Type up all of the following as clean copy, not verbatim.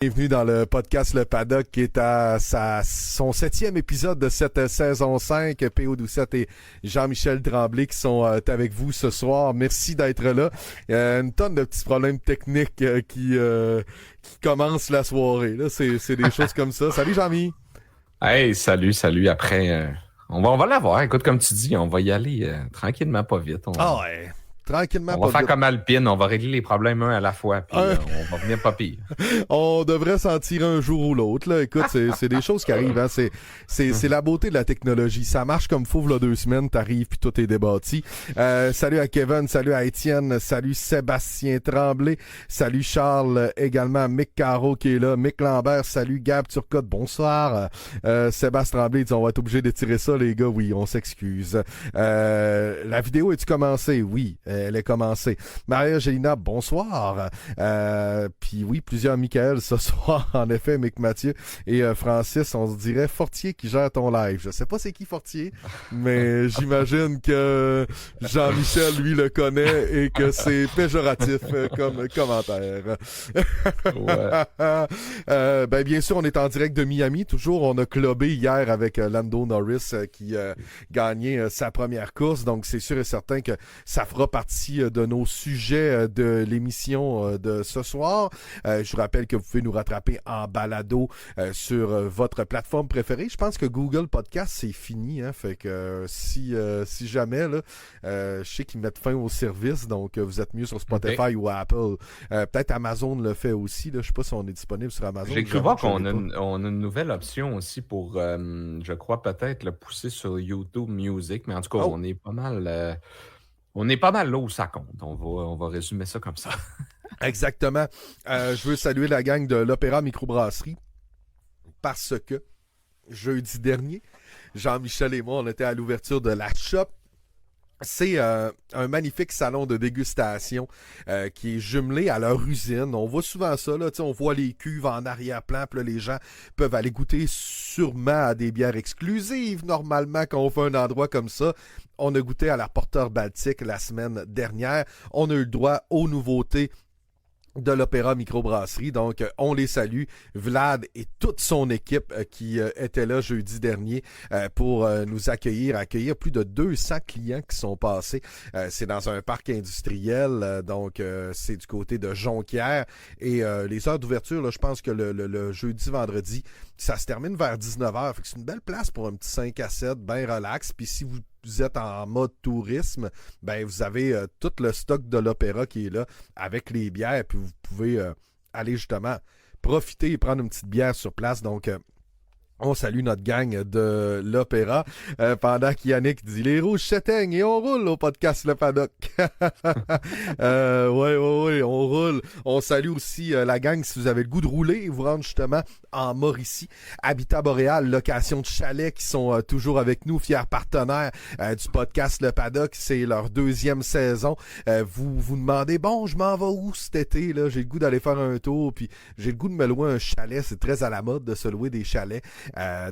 Bienvenue dans le podcast Le Paddock qui est à son 7e épisode de cette saison 5. P.O. Doucette et Jean-Michel Tremblay qui sont avec vous ce soir. Merci d'être là. Une tonne de petits problèmes techniques qui commencent la soirée. Là, c'est des choses comme ça. Salut Jean-Mi. Hey, salut. Après, on va l'avoir. Écoute, comme tu dis, on va y aller tranquillement, pas vite. Ah ouais. Tranquillement, on va faire comme Alpine, on va régler les problèmes un à la fois, puis on va venir pas pire. On devrait s'en tirer un jour ou l'autre. Là. Écoute, c'est des choses qui arrivent. Hein. C'est la beauté de la technologie. Ça marche comme fou, là, 2 semaines, t'arrives, puis tout est débâti. Salut à Kevin, salut à Étienne, salut Sébastien Tremblay, salut Charles, également Mick Caro qui est là, Mick Lambert, salut Gab Turcotte, bonsoir. Sébastien Tremblay dit, on va être obligé d'étirer ça, les gars. Oui, on s'excuse. La vidéo est-tu commencée? Oui. Elle est commencée. Maria-Gélina, bonsoir. Puis oui, plusieurs Michael ce soir, en effet, Mick Mathieu et Francis, on se dirait Fortier qui gère ton live. Je sais pas c'est qui Fortier, mais j'imagine que Jean-Michel, lui, le connaît et que c'est péjoratif comme commentaire. Ouais. Ben bien sûr, on est en direct de Miami. Toujours, on a clubé hier avec Lando Norris qui gagnait sa première course. Donc, c'est sûr et certain que ça fera partie de nos sujets de l'émission de ce soir. Je vous rappelle que vous pouvez nous rattraper en balado sur votre plateforme préférée. Je pense que Google Podcast, c'est fini. Hein? Fait que si jamais, là, je sais qu'ils mettent fin au service, donc vous êtes mieux sur Spotify ou Apple. Peut-être Amazon le fait aussi. Là. Je ne sais pas si on est disponible sur Amazon. J'ai cru voir qu'on a une nouvelle option aussi pour, je crois peut-être le pousser sur YouTube Music, mais en tout cas, on est pas mal... On est pas mal là où ça compte. On va résumer ça comme ça. Exactement. Je veux saluer la gang de l'Opéra Microbrasserie parce que jeudi dernier, Jean-Michel et moi, on était à l'ouverture de la shop. C'est un magnifique salon de dégustation qui est jumelé à leur usine. On voit souvent ça, là, on voit les cuves en arrière-plan, puis là, les gens peuvent aller goûter sûrement à des bières exclusives. Normalement, quand on fait un endroit comme ça, on a goûté à la Porter Baltique la semaine dernière. On a eu le droit aux nouveautés de l'Opéra Microbrasserie. Donc, on les salue. Vlad et toute son équipe qui était là jeudi dernier pour nous accueillir plus de 200 clients qui sont passés. C'est dans un parc industriel, donc c'est du côté de Jonquière. Et les heures d'ouverture, là, je pense que le jeudi, vendredi, ça se termine vers 19h. Fait que c'est une belle place pour un petit 5 à 7, bien relax. Puis si vous êtes en mode tourisme, ben vous avez tout le stock de l'Opéra qui est là avec les bières, puis vous pouvez aller justement profiter et prendre une petite bière sur place. Donc, on salue notre gang de l'Opéra pendant qu'Yannick dit « Les rouges s'éteignent et on roule au podcast Le Paddock. » Ouais, on roule. On salue aussi la gang si vous avez le goût de rouler et vous rendre justement en Mauricie. Habitat Boréal, location de chalets qui sont toujours avec nous, fiers partenaires du podcast Le Paddock. C'est leur 2e saison. Vous vous demandez « Bon, je m'en vais où cet été? Là? J'ai le goût d'aller faire un tour, puis j'ai le goût de me louer un chalet. » C'est très à la mode de se louer des chalets.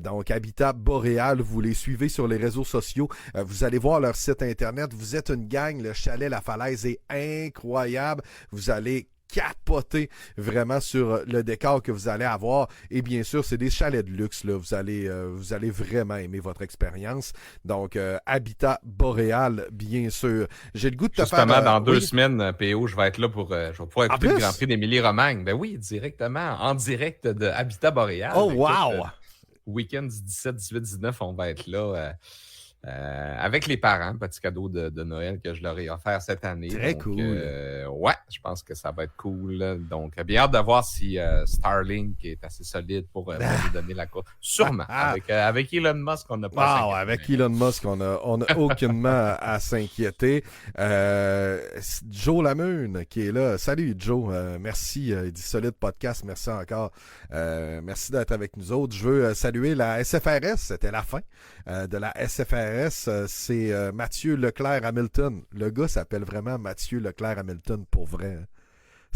Donc, Habitat Boréal, vous les suivez sur les réseaux sociaux. Vous allez voir leur site internet. Vous êtes une gang. Le chalet La Falaise est incroyable. Vous allez capoter vraiment sur le décor que vous allez avoir. Et bien sûr, c'est des chalets de luxe. Là. Vous allez vraiment aimer votre expérience. Donc, Habitat Boréal, bien sûr. J'ai le goût de te faire... Justement, dans 2 semaines, PO, je vais être là pour... je vais pouvoir écouter le Grand Prix d'Émilie-Romagne. Ben oui, directement, en direct de Habitat Boréal. Oh, wow! Week-end du 17, 18, 19, on va être là avec les parents. Petit cadeau de Noël que je leur ai offert cette année. Très donc, cool. Ouais, je pense que ça va être cool. Donc, bien hâte de voir si Starlink est assez solide pour lui donner la course. Sûrement. Avec Elon Musk, on n'a pas à s'inquiéter. Avec Elon Musk, on a aucunement à s'inquiéter. Joe Lamune qui est là. Salut Joe. Merci. Il dit solide podcast. Merci encore. Merci d'être avec nous autres. Je veux saluer la SFRS. C'était la fin de la SFRS. C'est Mathieu Leclerc-Hamilton. Le gars s'appelle vraiment Mathieu Leclerc-Hamilton pour vrai. Hein.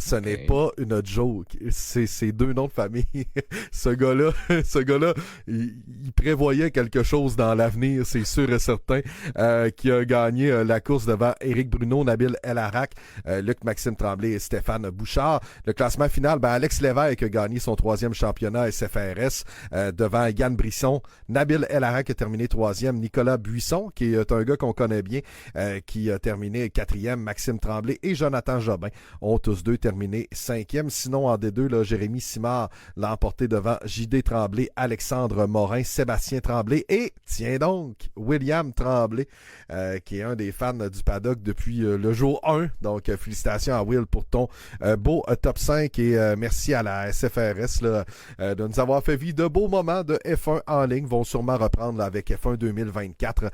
Ce n'est pas une joke. C'est 2 noms de famille. Ce gars-là, il prévoyait quelque chose dans l'avenir, c'est sûr et certain, qui a gagné la course devant Éric Bruno, Nabil El Arak, Luc-Maxime Tremblay et Stéphane Bouchard. Le classement final, Alex Lévesque a gagné son 3e championnat SFRS devant Yann Brisson. Nabil El Arak a terminé 3e. Nicolas Buisson, qui est un gars qu'on connaît bien, qui a terminé 4e. Maxime Tremblay et Jonathan Jobin ont tous deux terminé 5e. Sinon, en D2, là, Jérémy Simard l'a emporté devant J.D. Tremblay, Alexandre Morin, Sébastien Tremblay et, tiens donc, William Tremblay, qui est un des fans du paddock depuis le jour 1. Donc, félicitations à Will pour ton beau top 5 et merci à la SFRS là, de nous avoir fait vivre de beaux moments de F1 en ligne. Vont sûrement reprendre là, avec F1 2024.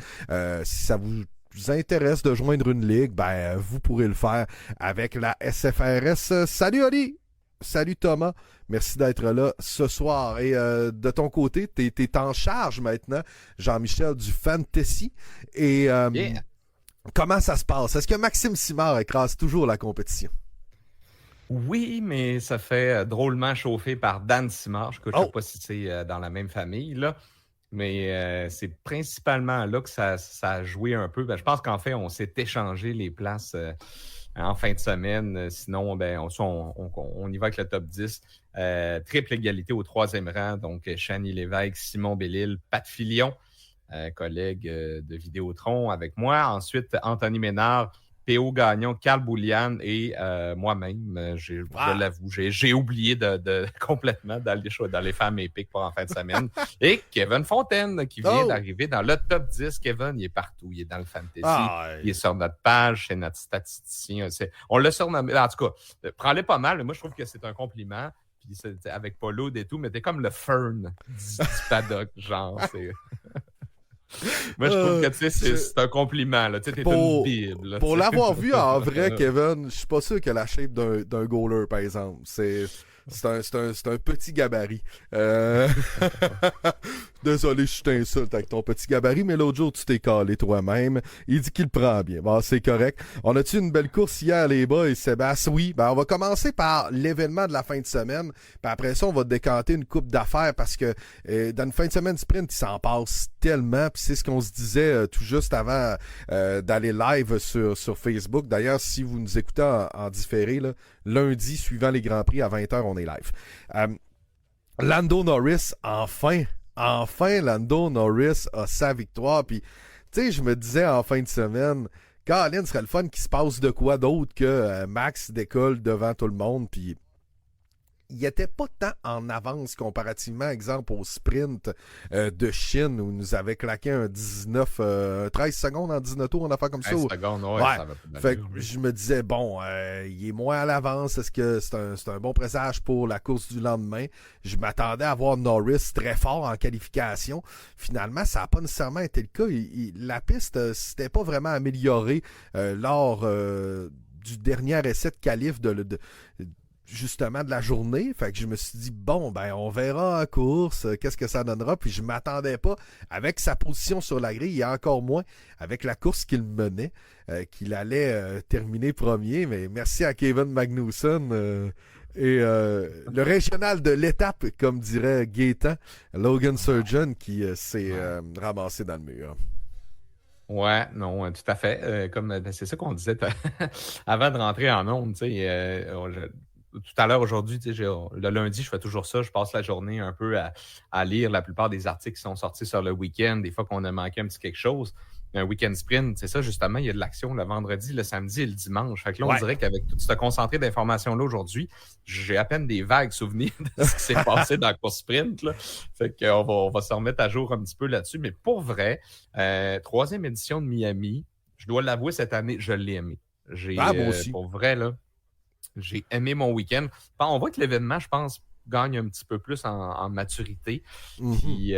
Si ça vous intéresse de joindre une ligue, vous pourrez le faire avec la SFRS. Salut Oli! Salut Thomas! Merci d'être là ce soir. Et de ton côté, t'es en charge maintenant, Jean-Michel, du Fantasy. Et comment ça se passe? Est-ce que Maxime Simard écrase toujours la compétition? Oui, mais ça fait drôlement chauffer par Dan Simard. Je ne sais pas si c'est dans la même famille, là. Mais c'est principalement là que ça a joué un peu. Je pense qu'en fait, on s'est échangé les places en fin de semaine. Sinon, on y va avec le top 10. Triple égalité au 3e rang. Donc, Chani Lévesque, Simon Bellil, Pat Filion, collègue de Vidéotron avec moi. Ensuite, Anthony Ménard, P.O. Gagnon, Carl Boulian et moi-même, je l'avoue, j'ai oublié de complètement d'aller faire mes pics pour en fin de semaine. Et Kevin Fontaine, qui vient d'arriver dans le top 10. Kevin, il est partout. Il est dans le fantasy. Il est sur notre page. C'est notre statisticien. On l'a surnommé. En tout cas, prends-le pas mal. Moi, je trouve que c'est un compliment. Puis avec Paulo et tout, mais t'es comme le Fern du paddock, genre. Moi, je trouve que c'est un compliment. Là. T'es une bible. Là, pour l'avoir vu en vrai, Kevin, je suis pas sûr que la shape d'un goaler, par exemple. C'est un petit gabarit. Désolé, je t'insulte avec ton petit gabarit, mais l'autre jour, tu t'es calé toi-même. Il dit qu'il le prend bien. Bon, c'est correct. On a-tu une belle course hier, les bas et Sébastien? Oui. On va commencer par l'événement de la fin de semaine. Puis après ça, on va décanter une coupe d'affaires parce que dans une fin de semaine sprint, il s'en passe tellement. Puis c'est ce qu'on se disait tout juste avant d'aller live sur Facebook. D'ailleurs, si vous nous écoutez en différé, là, lundi, suivant les Grands Prix, à 20h, on est live. Lando Norris, enfin, Lando Norris a sa victoire. Puis, tu sais, je me disais en fin de semaine, Colin, serait le fun qu'il se passe de quoi d'autre que Max décolle devant tout le monde. Puis, il n'était pas tant en avance comparativement, exemple, au sprint de Chine où il nous avait claqué un 13 secondes en 19 tours, on a fait comme ça. 13 secondes, ouais. Ça va fait que je me disais, bon, il est moins à l'avance. Est-ce que c'est un bon présage pour la course du lendemain? Je m'attendais à voir Norris très fort en qualification. Finalement, ça n'a pas nécessairement été le cas. La piste s'était pas vraiment améliorée lors du dernier essai de qualif justement de la journée. Fait que je me suis dit, bon, on verra en course, qu'est-ce que ça donnera. Puis je m'attendais pas, avec sa position sur la grille, et encore moins avec la course qu'il menait, qu'il allait terminer premier. Mais merci à Kevin Magnussen et le régional de l'étape, comme dirait Gaétan, Logan Surgeon, qui s'est ramassé dans le mur. Ouais, non, tout à fait. C'est ça qu'on disait avant de rentrer en onde, tu sais. Tout à l'heure, aujourd'hui, le lundi, je fais toujours ça. Je passe la journée un peu à lire la plupart des articles qui sont sortis sur le week-end. Des fois qu'on a manqué un petit quelque chose. Un week-end sprint, c'est ça, justement, il y a de l'action le vendredi, le samedi et le dimanche. Fait que là, on dirait qu'avec tout ce concentré d'informations-là aujourd'hui, j'ai à peine des vagues souvenirs de ce qui s'est passé dans la course sprint. Là. Fait qu'on va se remettre à jour un petit peu là-dessus. Mais pour vrai, 3e édition de Miami, je dois l'avouer, cette année, je l'ai aimé. Moi aussi. Pour vrai, là. J'ai aimé mon week-end. On voit que l'événement, je pense, gagne un petit peu plus en maturité. Puis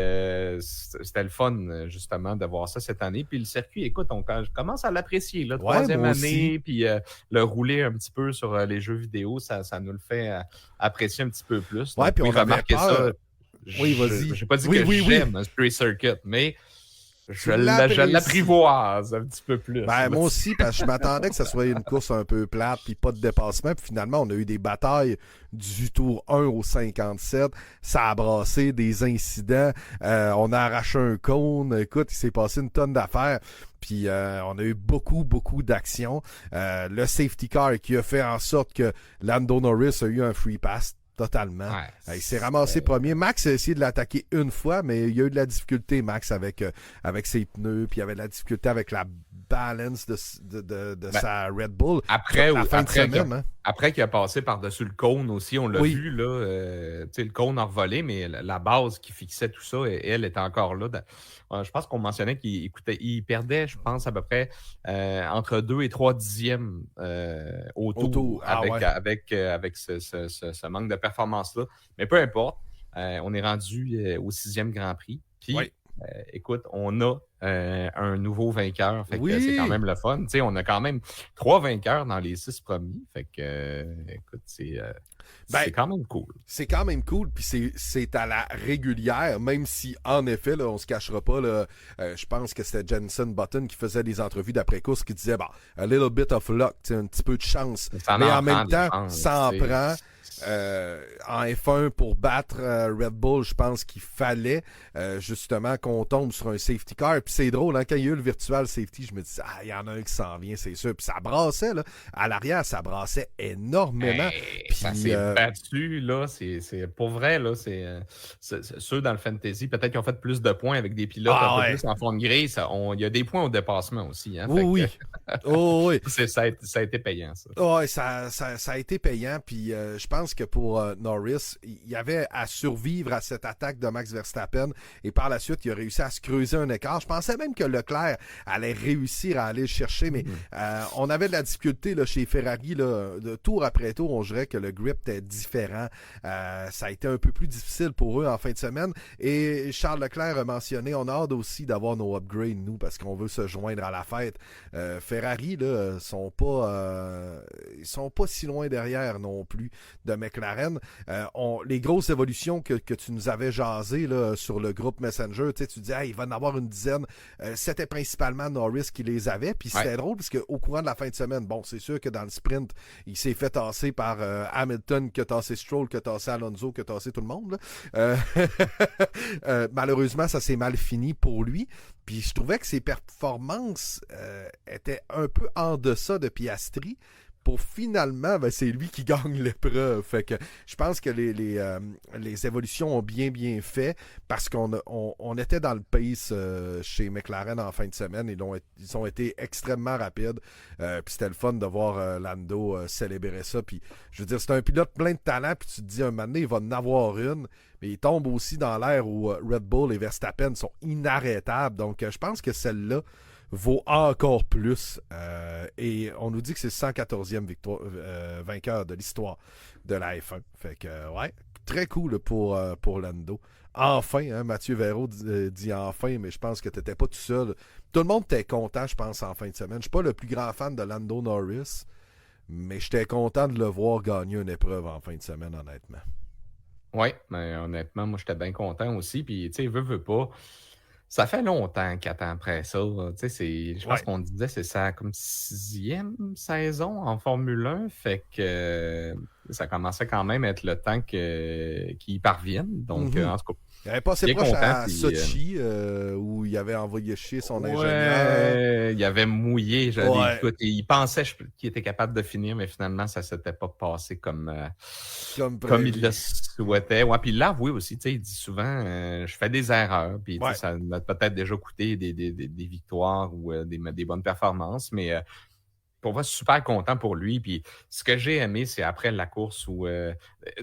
c'était le fun, justement, de voir ça cette année. Puis le circuit, écoute, on commence à l'apprécier. Là, 3e année, puis le rouler un petit peu sur les jeux vidéo, ça nous le fait apprécier un petit peu plus. Puis on va marquer ça. Oui, vas-y. J'ai pas dit que j'aime un Street Circuit, mais Je l'apprivoise un petit peu plus. Ben, moi aussi, parce que je m'attendais que ça soit une course un peu plate, puis pas de dépassement. Puis finalement, on a eu des batailles du tour 1 au 57. Ça a brassé des incidents. On a arraché un cône. Écoute, il s'est passé une tonne d'affaires. Puis on a eu beaucoup, beaucoup d'actions. Le safety car qui a fait en sorte que Lando Norris a eu un free pass. Totalement. Ouais, il s'est ramassé premier. Max a essayé de l'attaquer une fois, mais il y a eu de la difficulté, Max, avec ses pneus, puis il y avait de la difficulté avec la balance de sa Red Bull. Après qu'il a passé par-dessus le cône aussi, on l'a vu, là, le cône a revolé, mais la base qui fixait tout ça, elle était encore là. Je pense qu'on mentionnait qu'il perdait, je pense, à peu près entre 2 et 3 dixièmes au tour avec ce manque de performance-là. Mais peu importe, on est rendu au 6e Grand Prix. Puis, écoute, on a un nouveau vainqueur. Fait que c'est quand même le fun. T'sais, on a quand même 3 vainqueurs dans les 6 premiers. Fait que, écoute, c'est quand même cool. C'est quand même cool. Puis c'est à la régulière, même si, en effet, là, on se cachera pas. Là, je pense que c'était Jenson Button qui faisait des entrevues d'après-course qui disait a little bit of luck, un petit peu de chance. Mais en même temps, ça en prend. En F1 pour battre Red Bull, je pense qu'il fallait justement qu'on tombe sur un safety car. Puis c'est drôle, hein, quand il y a eu le virtual safety, je me dis il y en a un qui s'en vient, c'est sûr. Puis ça brassait, là. À l'arrière, ça brassait énormément. Puis, ça s'est battu, là. C'est pour vrai, là. C'est ceux dans le fantasy, peut-être qu'ils ont fait plus de points avec des pilotes un peu plus en fond de grille. Il y a des points au dépassement aussi. Hein, oui. Ça a été payant, ça. Oui, ça a été payant. Puis je pense que pour Norris, il y avait à survivre à cette attaque de Max Verstappen et par la suite, il a réussi à se creuser un écart. Je pensais même que Leclerc allait réussir à aller le chercher, mais on avait de la difficulté là, chez Ferrari. Là, de tour après tour, on dirait que le grip était différent. Ça a été un peu plus difficile pour eux en fin de semaine. Et Charles Leclerc a mentionné, on a hâte aussi d'avoir nos upgrades, nous, parce qu'on veut se joindre à la fête. Ferrari, là, sont pas si loin derrière non plus de McLaren. Les grosses évolutions que tu nous avais jasées là, sur le groupe Messenger, tu dis il va en avoir une dizaine. C'était principalement Norris qui les avait. Puis c'était drôle parce qu'au courant de la fin de semaine, bon, c'est sûr que dans le sprint, il s'est fait tasser par Hamilton, qui a tassé Stroll, qui a tassé Alonso, qui a tassé tout le monde. Malheureusement, ça s'est mal fini pour lui. Puis je trouvais que ses performances étaient un peu en deçà de Piastri. Pour finalement, c'est lui qui gagne l'épreuve. Fait que je pense que les évolutions ont bien fait parce qu'on était dans le pace chez McLaren en fin de semaine. Ils ont été extrêmement rapides. Puis c'était le fun de voir Lando célébrer ça. Puis je veux dire, c'est un pilote plein de talent. Puis tu te dis un moment donné, il va en avoir une. Mais il tombe aussi dans l'ère où Red Bull et Verstappen sont inarrêtables. Donc je pense que celle-là vaut encore plus. Et on nous dit que c'est le 114e vainqueur de l'histoire de la F1. Fait que, très cool pour Lando. Enfin, hein, Mathieu Véraud dit enfin, mais je pense que tu n'étais pas tout seul. Tout le monde était content, je pense, en fin de semaine. Je ne suis pas le plus grand fan de Lando Norris, mais j'étais content de le voir gagner une épreuve en fin de semaine, honnêtement. Oui, mais honnêtement, moi, j'étais bien content aussi. Puis, tu sais, veut pas. Ça fait longtemps qu'il attend après ça. Je pense qu'on disait que c'est sa comme 6e saison en Formule 1. Fait que ça commençait quand même à être le temps qu'il y parvienne. Donc, en tout cas. Il avait passé proche à Sochi où il avait envoyé chier son ingénieur. Il avait mouillé. Écoute, il pensait qu'il était capable de finir, mais finalement, ça ne s'était pas passé comme il le souhaitait. Ouais, puis il l'a avoué aussi. Il dit souvent je fais des erreurs. Puis ça m'a peut-être déjà coûté des victoires ou des bonnes performances, mais pour moi, super content pour lui. Puis ce que j'ai aimé, c'est après la course où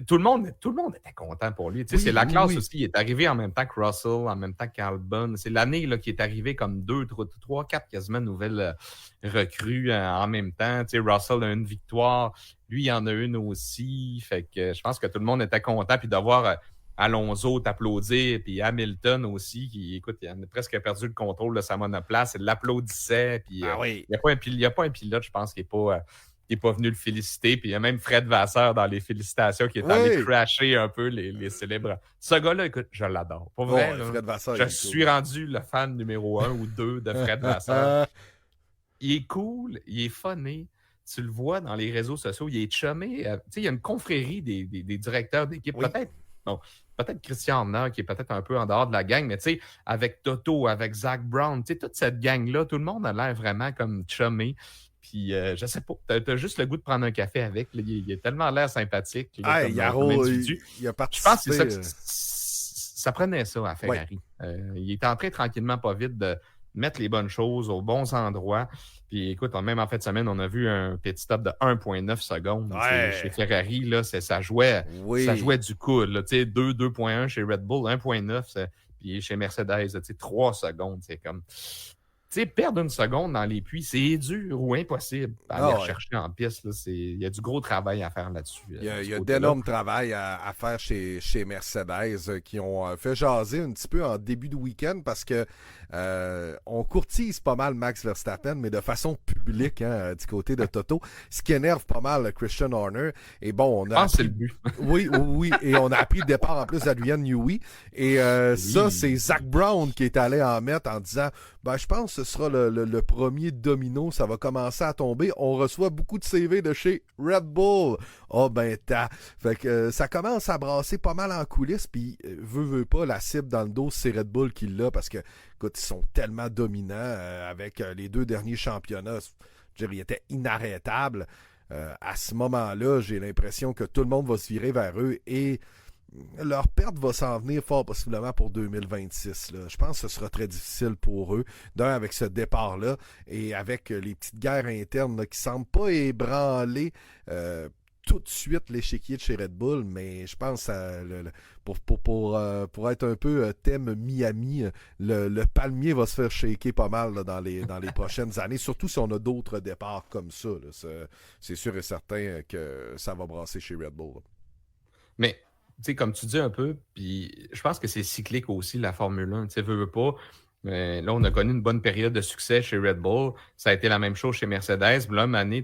tout le monde était content pour lui. C'est la classe aussi. Il est arrivé en même temps que Russell, en même temps qu'Albon. C'est l'année là, qui est arrivé comme 2, 3, 4 quasiment nouvelles recrues en même temps. Russell a une victoire. Lui, il en a une aussi. Fait que je pense que tout le monde était content. Puis d'avoir Alonso t'applaudir, puis Hamilton aussi, qui, écoute, il a presque perdu le contrôle de sa monoplace, il l'applaudissait, puis il n'y a pas un pilote, je pense, qui n'est pas n'est pas venu le féliciter. Puis il y a même Fred Vasseur dans les félicitations qui est allé crasher un peu les célébrants. Ce gars-là, écoute, je l'adore. Pour vrai, Fred Vasseur, je suis rendu le fan numéro 1 ou 2 de Fred Vasseur. Il est cool, il est funny. Tu le vois dans les réseaux sociaux, il est chumé. Il y a une confrérie des directeurs d'équipe. Oui. Peut-être Christian Horner, qui est peut-être un peu en dehors de la gang, mais avec Toto, avec Zach Brown, toute cette gang-là, tout le monde a l'air vraiment comme chumé. Puis, je sais pas, t'as juste le goût de prendre un café avec. Là, il a tellement l'air sympathique. Là, il a participé. Je pense que c'est ça ça prenait ça à Ferrari. Il est en train tranquillement, pas vite, de mettre les bonnes choses aux bons endroits. Puis écoute, même en fin de semaine, on a vu un petit stop de 1,9 secondes chez Ferrari. Là, ça jouait du coude. 2,1 chez Red Bull, 1,9 puis chez Mercedes, 3 secondes. C'est comme... perdre une seconde dans les puits, c'est dur ou impossible à aller rechercher en piste. Il y a du gros travail à faire là-dessus. Il y a d'énormes travail à faire chez Mercedes qui ont fait jaser un petit peu en début de week-end parce que on courtise pas mal Max Verstappen, mais de façon publique du côté de Toto. Ce qui énerve pas mal Christian Horner. Et bon, on a c'est le but. oui. Et on a appris le départ en plus d'Adrian Newey. Et ça, c'est Zach Brown qui est allé en mettre en disant je pense que ce sera le premier domino. Ça va commencer à tomber. On reçoit beaucoup de CV de chez Red Bull. Fait que ça commence à brasser pas mal en coulisses. Puis, veut pas, la cible dans le dos, c'est Red Bull qui l'a parce que, écoute, ils sont tellement dominants avec les 2 derniers championnats. Je veux dire, ils étaient inarrêtables. À ce moment-là, j'ai l'impression que tout le monde va se virer vers eux et leur perte va s'en venir fort possiblement pour 2026. Là. Je pense que ce sera très difficile pour eux. D'un, avec ce départ-là et avec les petites guerres internes là, qui semblent pas ébranler tout de suite l'échiquier de chez Red Bull, mais je pense pour être un peu thème Miami, le palmier va se faire shaker pas mal là, dans les prochaines années, surtout si on a d'autres départs comme ça. Là. C'est sûr et certain que ça va brasser chez Red Bull. Là. Mais comme tu dis un peu, puis je pense que c'est cyclique aussi, la Formule 1. Tu veux pas. Là, on a connu une bonne période de succès chez Red Bull. Ça a été la même chose chez Mercedes. Là, une année,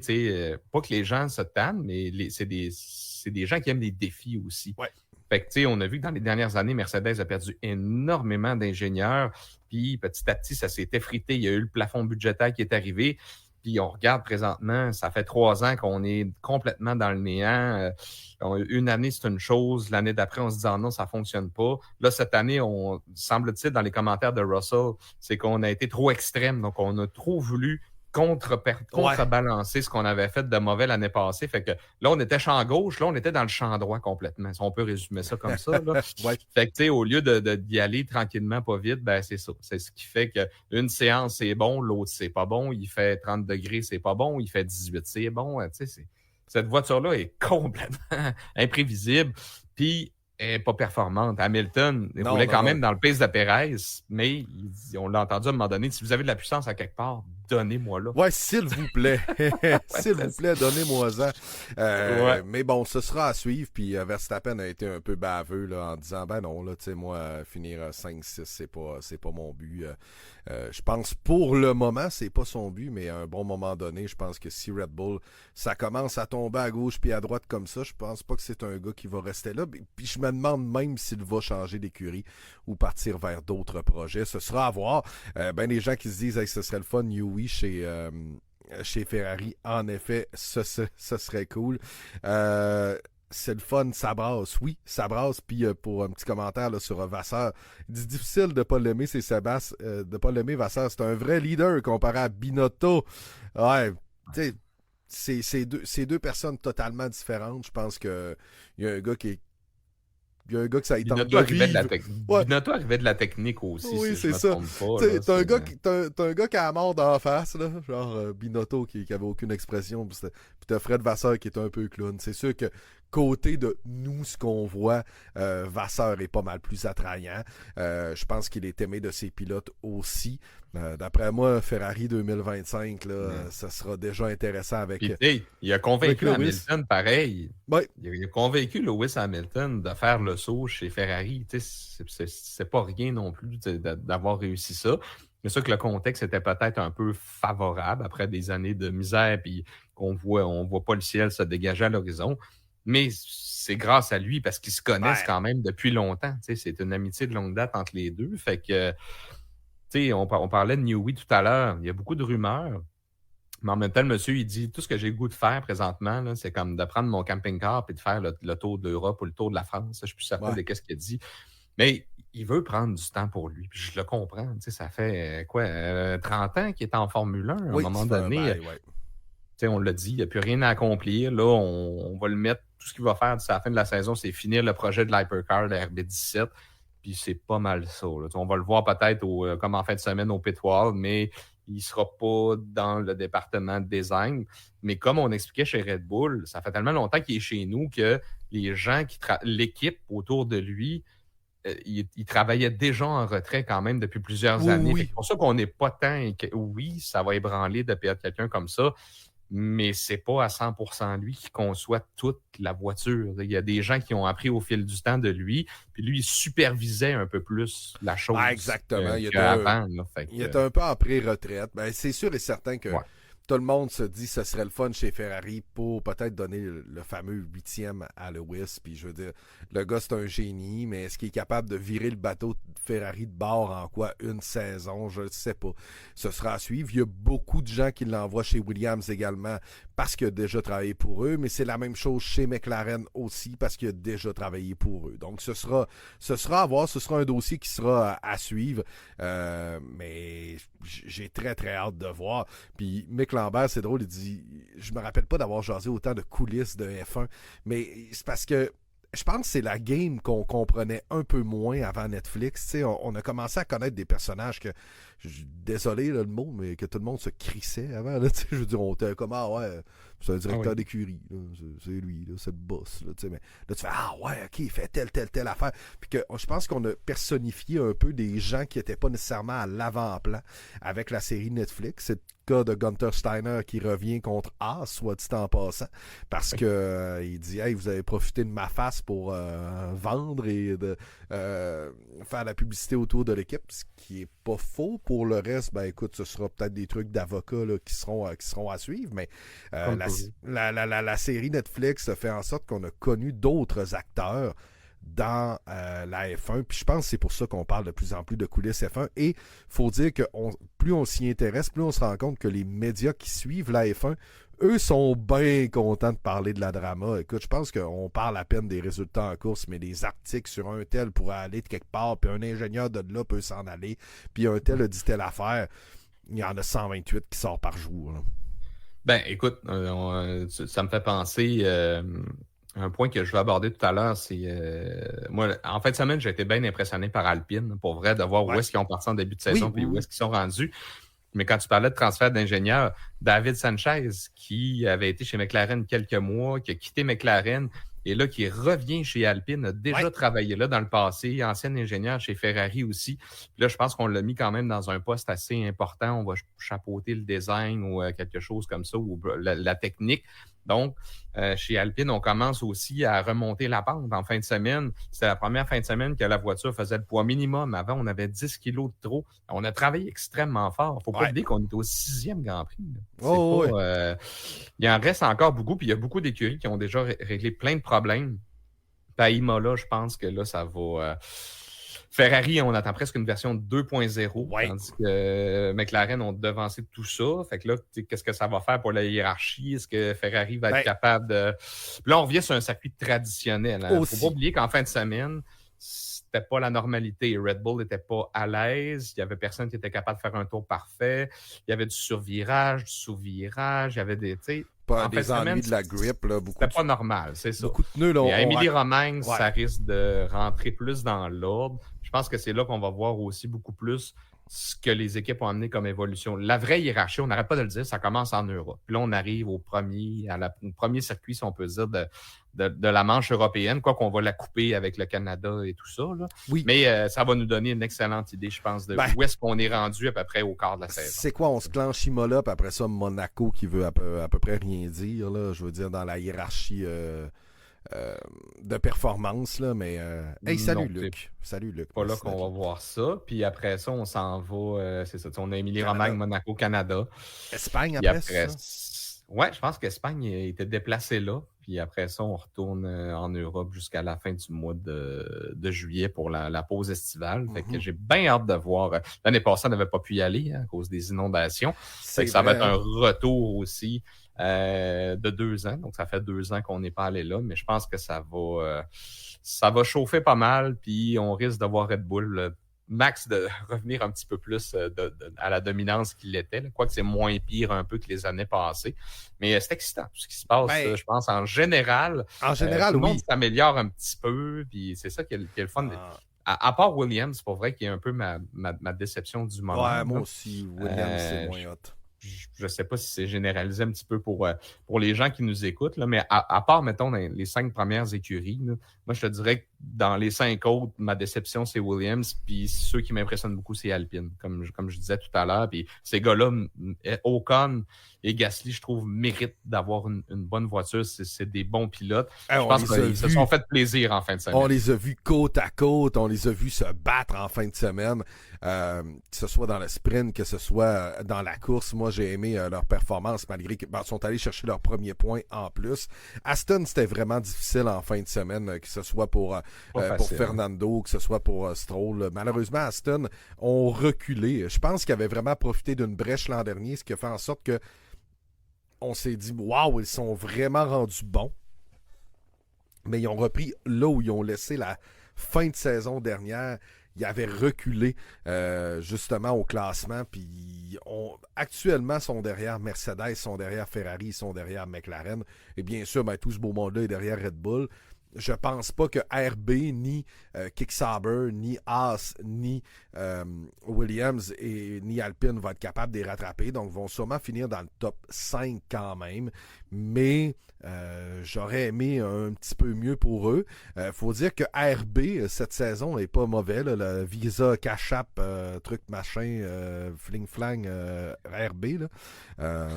pas que les gens se tannent, mais c'est des gens qui aiment les défis aussi. Ouais. Fait que, on a vu que dans les dernières années, Mercedes a perdu énormément d'ingénieurs. Puis, petit à petit, ça s'est effrité. Il y a eu le plafond budgétaire qui est arrivé. Puis on regarde présentement, ça fait 3 ans qu'on est complètement dans le néant. Une année, c'est une chose. L'année d'après, on se dit non, ça fonctionne pas. Là, cette année, on semble-t-il, dans les commentaires de Russell, c'est qu'on a été trop extrême. Donc, on a trop voulu contrebalancer ce qu'on avait fait de mauvais l'année passée. Fait que là, on était champ gauche, là, on était dans le champ droit complètement. Si on peut résumer ça comme ça. Là. Fait que, au lieu d'y aller tranquillement, pas vite, c'est ça. C'est ce qui fait qu'une séance, c'est bon, l'autre, c'est pas bon. Il fait 30 degrés, c'est pas bon. Il fait 18, c'est bon. Cette voiture-là est complètement imprévisible. Puis, elle n'est pas performante. Hamilton roulait quand même dans le pace de Perez, mais on l'a entendu à un moment donné, si vous avez de la puissance à quelque part, donnez-moi-la. Ouais, s'il vous plaît. S'il vous plaît, donnez-moi-en. Mais bon, ce sera à suivre. Puis Verstappen a été un peu baveux là, en disant non, là, tu sais, moi, finir 5-6, c'est pas mon but. Je pense pour le moment, c'est pas son but, mais à un bon moment donné, je pense que si Red Bull, ça commence à tomber à gauche puis à droite comme ça, je pense pas que c'est un gars qui va rester là. Puis je me demande même s'il va changer d'écurie ou partir vers d'autres projets. Ce sera à voir. Les gens qui se disent ce serait le fun, Newey chez Ferrari, en effet, ce serait cool. C'est le fun, ça brasse. Oui, ça brasse. Puis pour un petit commentaire là, sur Vasseur, il dit difficile de ne pas l'aimer, c'est Sébastien. De ne pas l'aimer, Vasseur. C'est un vrai leader comparé à Binotto. Ouais, tu sais, c'est deux personnes totalement différentes. Je pense qu'il y a un gars qui ça y tente de vivre. Binotto arrivait de la technique aussi. Oui, si c'est ça. T'as un gars qui a la mort d'en face, là, genre Binotto qui avait aucune expression. Puis t'as Fred Vasseur qui est un peu clown. C'est sûr que côté de nous, ce qu'on voit, Vasseur est pas mal plus attrayant. Je pense qu'il est aimé de ses pilotes aussi. D'après moi, Ferrari 2025, là, ça sera déjà intéressant avec... Puis, il a convaincu Hamilton, pareil. Ouais. Il a convaincu Lewis Hamilton de faire le saut chez Ferrari. C'est pas rien non plus d'avoir réussi ça. C'est sûr que le contexte était peut-être un peu favorable après des années de misère puis on voit pas le ciel se dégager à l'horizon. Mais c'est grâce à lui parce qu'ils se connaissent Ouais. quand même depuis longtemps. C'est une amitié de longue date entre les deux. Fait que, on parlait de Newey tout à l'heure. Il y a beaucoup de rumeurs. Mais en même temps, le monsieur, il dit tout ce que j'ai le goût de faire présentement, là, c'est comme de prendre mon camping-car et de faire le tour de l'Europe ou le tour de la France. Je suis plus certain Ouais. de qu'est-ce qu'il a dit. Mais il veut prendre du temps pour lui. Puis je le comprends. Ça fait 30 ans qu'il est en Formule 1. À un moment donné, on l'a dit, il n'y a plus rien à accomplir. Là, on va le mettre. Tout ce qu'il va faire d'ici la fin de la saison, c'est finir le projet de l'Hypercar, de RB17. Puis c'est pas mal ça. Là. On va le voir peut-être comme en fin de semaine au pit wall, mais il ne sera pas dans le département de design. Mais comme on expliquait chez Red Bull, ça fait tellement longtemps qu'il est chez nous que les gens l'équipe autour de lui, il travaillait déjà en retrait quand même depuis plusieurs années. Oui. C'est pour ça qu'on n'est pas tant... Oui, ça va ébranler de perdre quelqu'un comme ça, mais c'est pas à 100% lui qui conçoit toute la voiture. Il y a des gens qui ont appris au fil du temps de lui, puis lui, il supervisait un peu plus la chose. Exactement. Il était un peu en pré-retraite. C'est sûr et certain que tout le monde se dit que ce serait le fun chez Ferrari pour peut-être donner le fameux 8e à Lewis. Puis je veux dire, le gars, c'est un génie, mais est-ce qu'il est capable de virer le bateau de Ferrari de bord en une saison? Je ne sais pas. Ce sera à suivre. Il y a beaucoup de gens qui l'envoient chez Williams également parce qu'il a déjà travaillé pour eux, mais c'est la même chose chez McLaren aussi parce qu'il a déjà travaillé pour eux. Donc ce sera à voir, ce sera un dossier qui sera à suivre, mais j'ai très très hâte de voir. Puis Mick Lambert, c'est drôle, il dit, je me rappelle pas d'avoir jasé autant de coulisses de F1, mais c'est parce que je pense que c'est la game qu'on comprenait un peu moins avant Netflix. On a commencé à connaître des personnages que, désolé là, le mot, mais que tout le monde se crissait avant. Là, je veux dire, on était comme, c'est un directeur d'écurie. C'est lui, là, c'est le boss. Là, mais là, tu fais, ok, il fait telle affaire. Puis que je pense qu'on a personnifié un peu des gens qui n'étaient pas nécessairement à l'avant-plan avec la série Netflix. C'est le cas de Gunther Steiner qui revient contre Haas, soit dit en passant, parce que il dit, hey, vous avez profité de ma face pour vendre et de faire la publicité autour de l'équipe, ce qui est pas faux. Pour le reste, écoute, ce sera peut-être des trucs d'avocats là, qui seront à suivre, mais la série Netflix a fait en sorte qu'on a connu d'autres acteurs dans la F1, puis je pense que c'est pour ça qu'on parle de plus en plus de coulisses F1, et il faut dire que plus on s'y intéresse, plus on se rend compte que les médias qui suivent la F1, eux sont bien contents de parler de la drama. Écoute, je pense qu'on parle à peine des résultats en course, mais des articles sur un tel pourrait aller de quelque part, puis un ingénieur de là peut s'en aller, puis un tel a dit telle affaire. Il y en a 128 qui sortent par jour. Là. Écoute, ça me fait penser... un point que je vais aborder tout à l'heure, c'est... moi, en fin de semaine, j'ai été bien impressionné par Alpine, pour vrai, de voir où est-ce qu'ils ont parti en début de saison puis où est-ce qu'ils sont rendus. Mais quand tu parlais de transfert d'ingénieur, David Sanchez, qui avait été chez McLaren quelques mois, qui a quitté McLaren, et là, qui revient chez Alpine, a déjà travaillé là dans le passé, ancien ingénieur chez Ferrari aussi. Puis là, je pense qu'on l'a mis quand même dans un poste assez important. On va chapeauter le design ou quelque chose comme ça, ou la technique. Donc, chez Alpine, on commence aussi à remonter la pente en fin de semaine. C'était la première fin de semaine que la voiture faisait le poids minimum. Avant, on avait 10 kilos de trop. On a travaillé extrêmement fort. Il ne faut pas oublier qu'on est au 6e Grand Prix. Il en reste encore beaucoup, puis il y a beaucoup d'écuries qui ont déjà réglé plein de problèmes. Puis à Imola, je pense que là, ça va... Ferrari, on attend presque une version 2.0, tandis que McLaren ont devancé tout ça. Fait que là, qu'est-ce que ça va faire pour la hiérarchie? Est-ce que Ferrari va être capable de... Puis là, on revient sur un circuit traditionnel. Il ne faut pas oublier qu'en fin de semaine, c'était pas la normalité. Red Bull n'était pas à l'aise. Il n'y avait personne qui était capable de faire un tour parfait. Il y avait du survirage, du sous-virage. Il y avait des... Pas des ennuis de la grip. Là, c'était pas normal, c'est ça. Beaucoup de pneus. Là, à Émilie-Romagne, ça risque de rentrer plus dans l'ordre. Je pense que c'est là qu'on va voir aussi beaucoup plus ce que les équipes ont amené comme évolution. La vraie hiérarchie, on n'arrête pas de le dire, ça commence en Europe. Puis là, on arrive au premier circuit, si on peut dire, de la manche européenne, quoi qu'on va la couper avec le Canada et tout ça. Là. Oui. Mais ça va nous donner une excellente idée, je pense, de où est-ce qu'on est rendu à peu près au quart de la saison. C'est quoi? On se clenche Imola, puis après ça, Monaco qui veut à peu près rien dire. Là, je veux dire, dans la hiérarchie de performance. Là, mais hey, salut Luc. Salut Luc. Pas là qu'on va voir ça. Puis après ça, on s'en va. C'est ça. On a Émilie-Romagne, Monaco, Canada. Espagne puis après ça? Ouais, je pense qu'Espagne était déplacé là. Puis après ça, on retourne en Europe jusqu'à la fin du mois de juillet pour la pause estivale. Fait que Mhm. j'ai bien hâte de voir. L'année passée, on n'avait pas pu y aller à cause des inondations. Fait C'est que ça va vrai, être un hein? retour aussi de 2 ans. Donc, ça fait 2 ans qu'on n'est pas allé là, mais je pense que ça va chauffer pas mal. Puis on risque de voir Red Bull Max de revenir un petit peu plus à la dominance qu'il était. Là. Quoique c'est moins pire un peu que les années passées. Mais c'est excitant tout ce qui se passe, Ben, je pense, en général. en Tout général, le monde oui. s'améliore un petit peu. Puis c'est ça qui est le fun. Ah, À part Williams, c'est pour vrai qui est un peu ma déception du moment. ouais, moi Là. aussi, Williams, c'est Euh, moins hot. je ne sais pas si c'est généralisé un petit peu pour les gens qui nous écoutent, là, mais à part, mettons, dans les 5 premières écuries, là, moi, je te dirais que dans les 5 autres, ma déception, c'est Williams, puis ceux qui m'impressionnent beaucoup, c'est Alpine, comme je disais tout à l'heure. Puis ces gars-là, Ocon et Gasly, je trouve, méritent d'avoir une bonne voiture. C'est des bons pilotes. Hey, Je on pense les a qu'ils se vus. sont fait plaisir en fin de On semaine. les a vus côte à côte, on les a vus se battre en fin de semaine, que ce soit dans le sprint, que ce soit dans la course. Moi, j'ai aimé leur performance malgré qu'ils sont allés chercher leur premier point en plus. Aston, c'était vraiment difficile en fin de semaine, que ce soit pour Pas facile. Fernando, que ce soit pour Stroll. Malheureusement, Aston ont reculé. Je pense qu'ils avaient vraiment profité d'une brèche l'an dernier, ce qui a fait en sorte que on s'est dit, waouh, ils sont vraiment rendus bons. Mais ils ont repris là où ils ont laissé la fin de saison dernière. Ils avaient reculé justement au classement. Puis actuellement, sont derrière Mercedes, sont derrière Ferrari, sont derrière McLaren. Et bien sûr, tout ce beau monde-là est derrière Red Bull. Je pense pas que RB, ni Kick-Sauber, ni Haas, ni Williams et ni Alpine vont être capables de les rattraper. Donc, vont sûrement finir dans le top 5 quand même. Mais j'aurais aimé un petit peu mieux pour eux. Faut dire que RB, cette saison, n'est pas mauvais. Là, le Visa, Cash App, truc machin, fling-flang, RB. Là.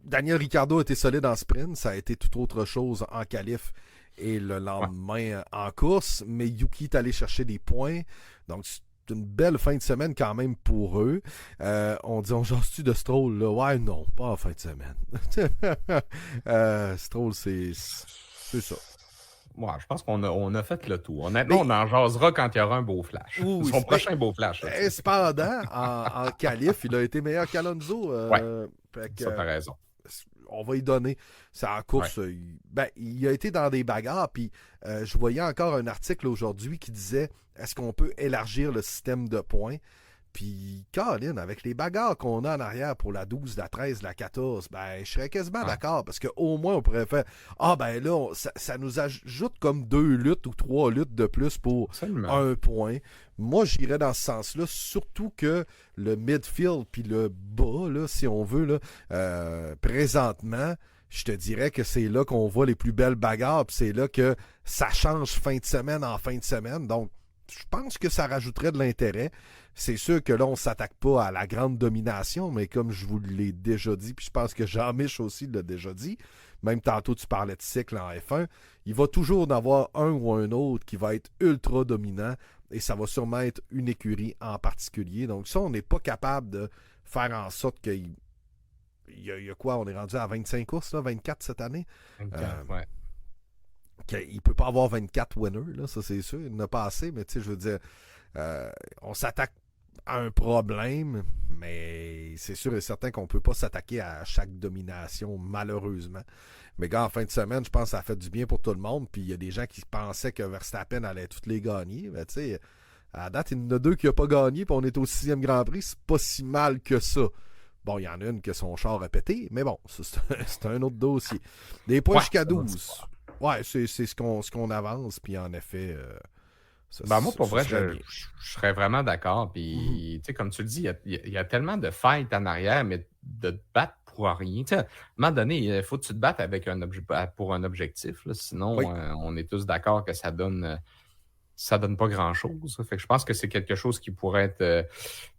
Daniel Ricciardo a été solide en sprint. Ça a été tout autre chose en qualif et le Ouais. lendemain en course. Mais Yuki est allé chercher des points. Donc, c'est une belle fin de semaine quand même pour eux. On dit, on jase-tu de Stroll, là? Ouais, non, pas en fin de semaine. Stroll, c'est ça. Ouais, je pense on a fait le tour. Honnêtement, Mais, on en jasera quand il y aura un beau flash. oui, Son mais, prochain beau flash. Là, cependant, en qualif, il a été meilleur qu'Alonso. ouais, Fait que, ça, t'as raison. on va y donner. C'est en Ouais. course. Il a été dans des bagarres. Puis je voyais encore un article aujourd'hui qui disait est-ce qu'on peut élargir le système de points. Puis, Colin, avec les bagarres qu'on a en arrière pour la 12, la 13, la 14, je serais quasiment Ouais. d'accord parce qu'au moins, on pourrait faire là, ça nous ajoute comme 2 luttes ou 3 luttes de plus pour Absolument. un point. Moi, j'irais dans ce sens-là, surtout que le midfield puis le bas, là, si on veut, là, présentement, je te dirais que c'est là qu'on voit les plus belles bagarres, puis c'est là que ça change fin de semaine en fin de semaine. Donc, je pense que ça rajouterait de l'intérêt. C'est sûr que là, on ne s'attaque pas à la grande domination, mais comme je vous l'ai déjà dit, puis je pense que Jean-Mich aussi l'a déjà dit, même tantôt tu parlais de cycle en F1, il va toujours en avoir un ou un autre qui va être ultra dominant, et ça va sûrement être une écurie en particulier. Donc ça, on n'est pas capable de faire en sorte qu'il y a quoi? On est rendu à 25 courses, là, 24 cette année? 24, ouais. Il ne peut pas avoir 24 winners, là, ça c'est sûr. Il n'a pas assez, mais tu sais, je veux dire, on s'attaque à un problème, mais c'est sûr et certain qu'on ne peut pas s'attaquer à chaque domination, malheureusement. Mais gars, en fin de semaine, je pense que ça a fait du bien pour tout le monde. Puis il y a des gens qui pensaient que Verstappen allait toutes les gagner. Mais tu sais, à la date, il y en a 2 qui n'ont pas gagné, puis on est au 6e Grand Prix. C'est pas si mal que ça. Bon, il y en a une que son char a pété, mais bon, ça, c'est un autre dossier. Des points Ouais, jusqu'à c'est notre 12. histoire. Ouais, c'est ce qu'on avance, puis en effet, Moi, pour vrai, serait bien. je serais vraiment d'accord. Mhm. Puis, tu sais, comme tu le dis, il y a tellement de fights en arrière, mais de te battre pour rien. Tu sais, à un moment donné, il faut que tu te battes avec pour un objectif. Là, sinon, Oui. on est tous d'accord que ça donne pas grand-chose. Fait que je pense que c'est quelque chose qui pourrait être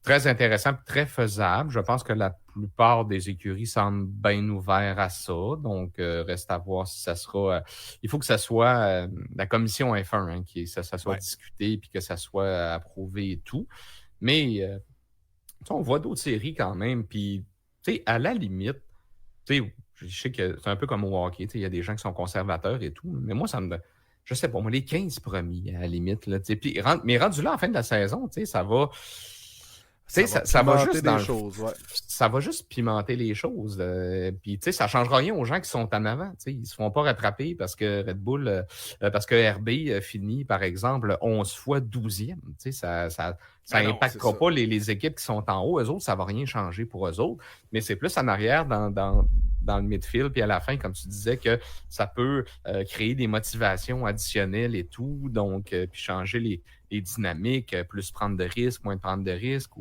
très intéressant, très faisable. Je pense que la plupart des écuries semblent bien ouverts à ça. Donc, reste à voir si ça sera... il faut que ça soit la commission F1, hein, ça soit Ouais. discuté puis que ça soit approuvé et tout. Mais on voit d'autres séries quand même. Puis Tu sais, à la limite, tu sais, je sais que c'est un peu comme au hockey, tu sais, il y a des gens qui sont conservateurs et tout, mais moi, je sais pas, moi, les 15 premiers, à la limite, là, tu sais, puis, mais rendu là, en fin de la saison, tu sais, ça va... Tu Ça sais, va ça va pimenter juste dans des le... choses, ouais. Ça va juste pimenter les choses. Puis, tu sais, ça changera rien aux gens qui sont en avant. Tu sais, ils se font pas rattraper parce que Red Bull, parce que RB finit, par exemple, 11 fois 12e. Tu sais, ça Ben non, c'est impactera ça. pas les équipes qui sont en haut. Eux autres, ça va rien changer pour eux autres. Mais c'est plus en arrière, dans le midfield, puis à la fin, comme tu disais, que ça peut créer des motivations additionnelles et tout. Donc, puis changer les dynamiques, plus prendre de risques, moins de prendre de risques.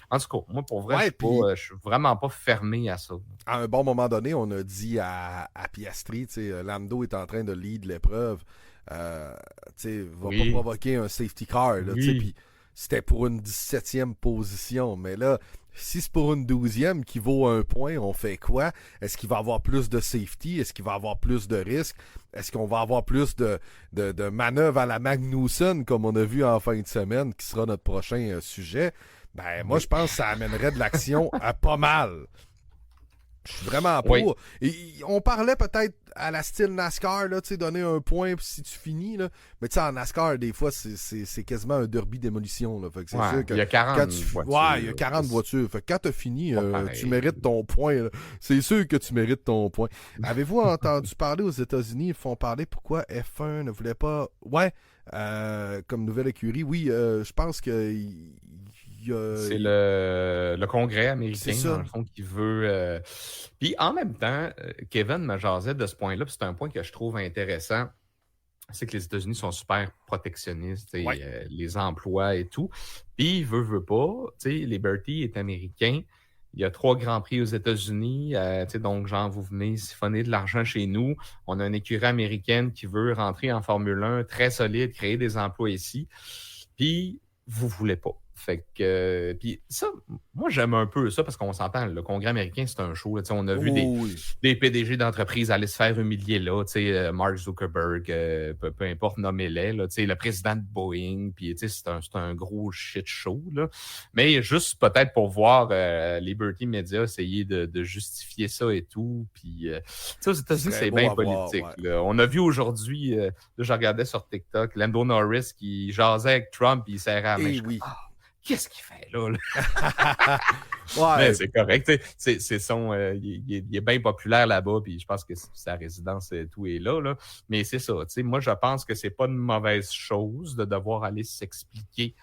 En tout cas, moi, pour vrai, Ouais, puis je suis vraiment pas fermé à ça. à un bon moment donné, on a dit à Piastri, tu sais, Lando est en train de lead l'épreuve, tu sais, va pas Oui, provoquer un safety car, là, tu sais, oui. puis c'était pour une 17e position, mais là, si c'est pour une 12e qui vaut un point, on fait quoi? Est-ce qu'il va avoir plus de safety? Est-ce qu'il va avoir plus de risques? Est-ce qu'on va avoir plus de manœuvres à la Magnussen, comme on a vu en fin de semaine, qui sera notre prochain sujet? Ben, moi, Oui. je pense que ça amènerait de l'action à pas mal. Je suis vraiment Oui. pour. Et on parlait peut-être à la style NASCAR, là, tu sais, donner un point si tu finis, là. Mais tu sais, en NASCAR, des fois, c'est quasiment un derby démolition, là. Fait que c'est Ouais, sûr que il y a 40 quand voitures. ouais, il y a 40 voitures. Fait que quand t'as fini, Pas tu pareil. mérites ton point, là. C'est sûr que tu mérites ton point. Avez-vous entendu parler aux États-Unis, ils font parler pourquoi F1 ne voulait pas... Ouais, comme nouvelle écurie, oui, je pense que... C'est le Congrès C'est américain, ça. dans le fond, qui veut... Puis en même temps, Kevin me jasait de ce point-là, puis c'est un point que je trouve intéressant. C'est que les États-Unis sont super protectionnistes, Ouais. les emplois et tout. Puis, veut pas, Liberty est américain. Il y a 3 grands prix aux États-Unis. Donc, genre, vous venez siphonner de l'argent chez nous. On a une écurie américaine qui veut rentrer en Formule 1 très solide, créer des emplois ici. Puis, vous voulez pas. Fait que, puis ça, moi, j'aime un peu ça parce qu'on s'entend, le Congrès américain, c'est un show. Là, on a vu Oui. des PDG d'entreprises aller se faire humilier là, Mark Zuckerberg, peu importe, nommez-les, là, le président de Boeing, puis c'est un gros shit show. Là. Mais juste peut-être pour voir Liberty Media essayer de justifier ça et tout. Puis, aux États-Unis, c'est bien politique. Ouais. Là. On a vu aujourd'hui, là, je regardais sur TikTok, Lando Norris qui jasait avec Trump, puis il serrait la main. Oui. Qu'est-ce qu'il fait là? Ouais. Mais c'est correct. C'est il est bien populaire là-bas, puis je pense que sa résidence, tout est là. Mais c'est ça. Moi, je pense que c'est pas une mauvaise chose de devoir aller s'expliquer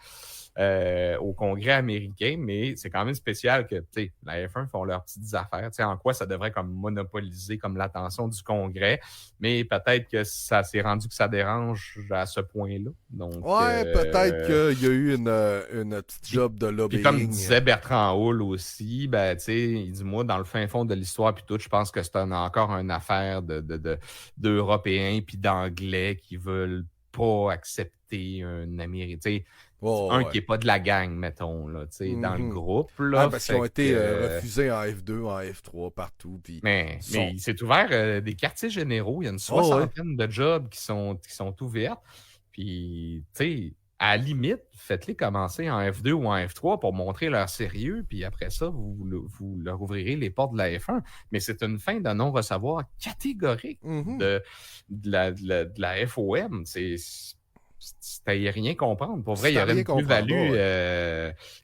au Congrès américain, mais c'est quand même spécial que la F1 font leurs petites affaires. En quoi ça devrait comme monopoliser comme l'attention du Congrès, mais peut-être que ça s'est rendu que ça dérange à ce point-là. Donc, peut-être qu'il y a eu une petite job de lobbying. Puis comme disait Bertrand Houle aussi, ben il dit moi dans le fin fond de l'histoire puis tout, je pense que c'est encore une affaire d'Européens puis d'Anglais qui veulent pas accepter un Américain. Qui n'est pas de la gang, mettons, là, dans le groupe. Là, parce qu'ils ont été refusés en F2, en F3, partout. Puis mais il s'est ouvert des quartiers généraux. Il y a une soixantaine de jobs qui sont ouverts. Puis, à la limite, faites-les commencer en F2 ou en F3 pour montrer leur sérieux. Puis après ça, vous leur ouvrirez les portes de la F1. Mais c'est une fin de non-recevoir catégorique de la FOM. C'est à y rien comprendre. Pour vrai, il y aurait une plus-value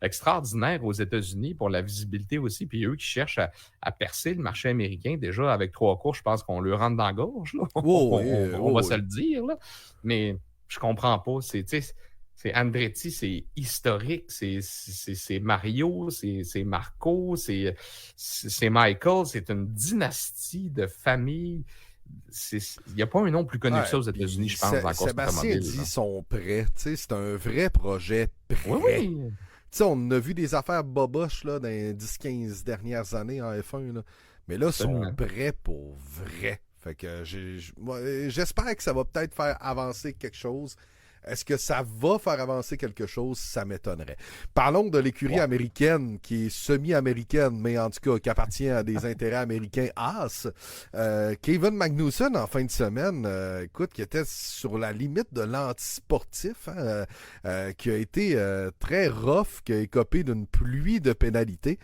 extraordinaire aux États-Unis pour la visibilité aussi. Puis eux qui cherchent à percer le marché américain, déjà avec 3 courses, je pense qu'on leur rentre dans la gorge. Là. On va se le dire. Là. Mais je comprends pas. C'est Andretti, c'est historique. C'est Mario, c'est Marco, c'est Michael. C'est une dynastie de famille. Il n'y a pas un nom plus connu que ça aux États-Unis, je pense, en course Sébastien automobile. dit sont prêts. C'est un vrai projet prêt. Oui. On a vu des affaires boboches là, dans les 10-15 dernières années en F1. Là. Mais là, ils sont prêts pour vrai. Fait que j'espère que ça va peut-être faire avancer quelque chose. Est-ce que ça va faire avancer quelque chose? Ça m'étonnerait. Parlons de l'écurie américaine, qui est semi-américaine, mais en tout cas qui appartient à des intérêts américains Haas. Kevin Magnussen, en fin de semaine, qui était sur la limite de l'antisportif, qui a été très rough, qui a écopé d'une pluie de pénalités.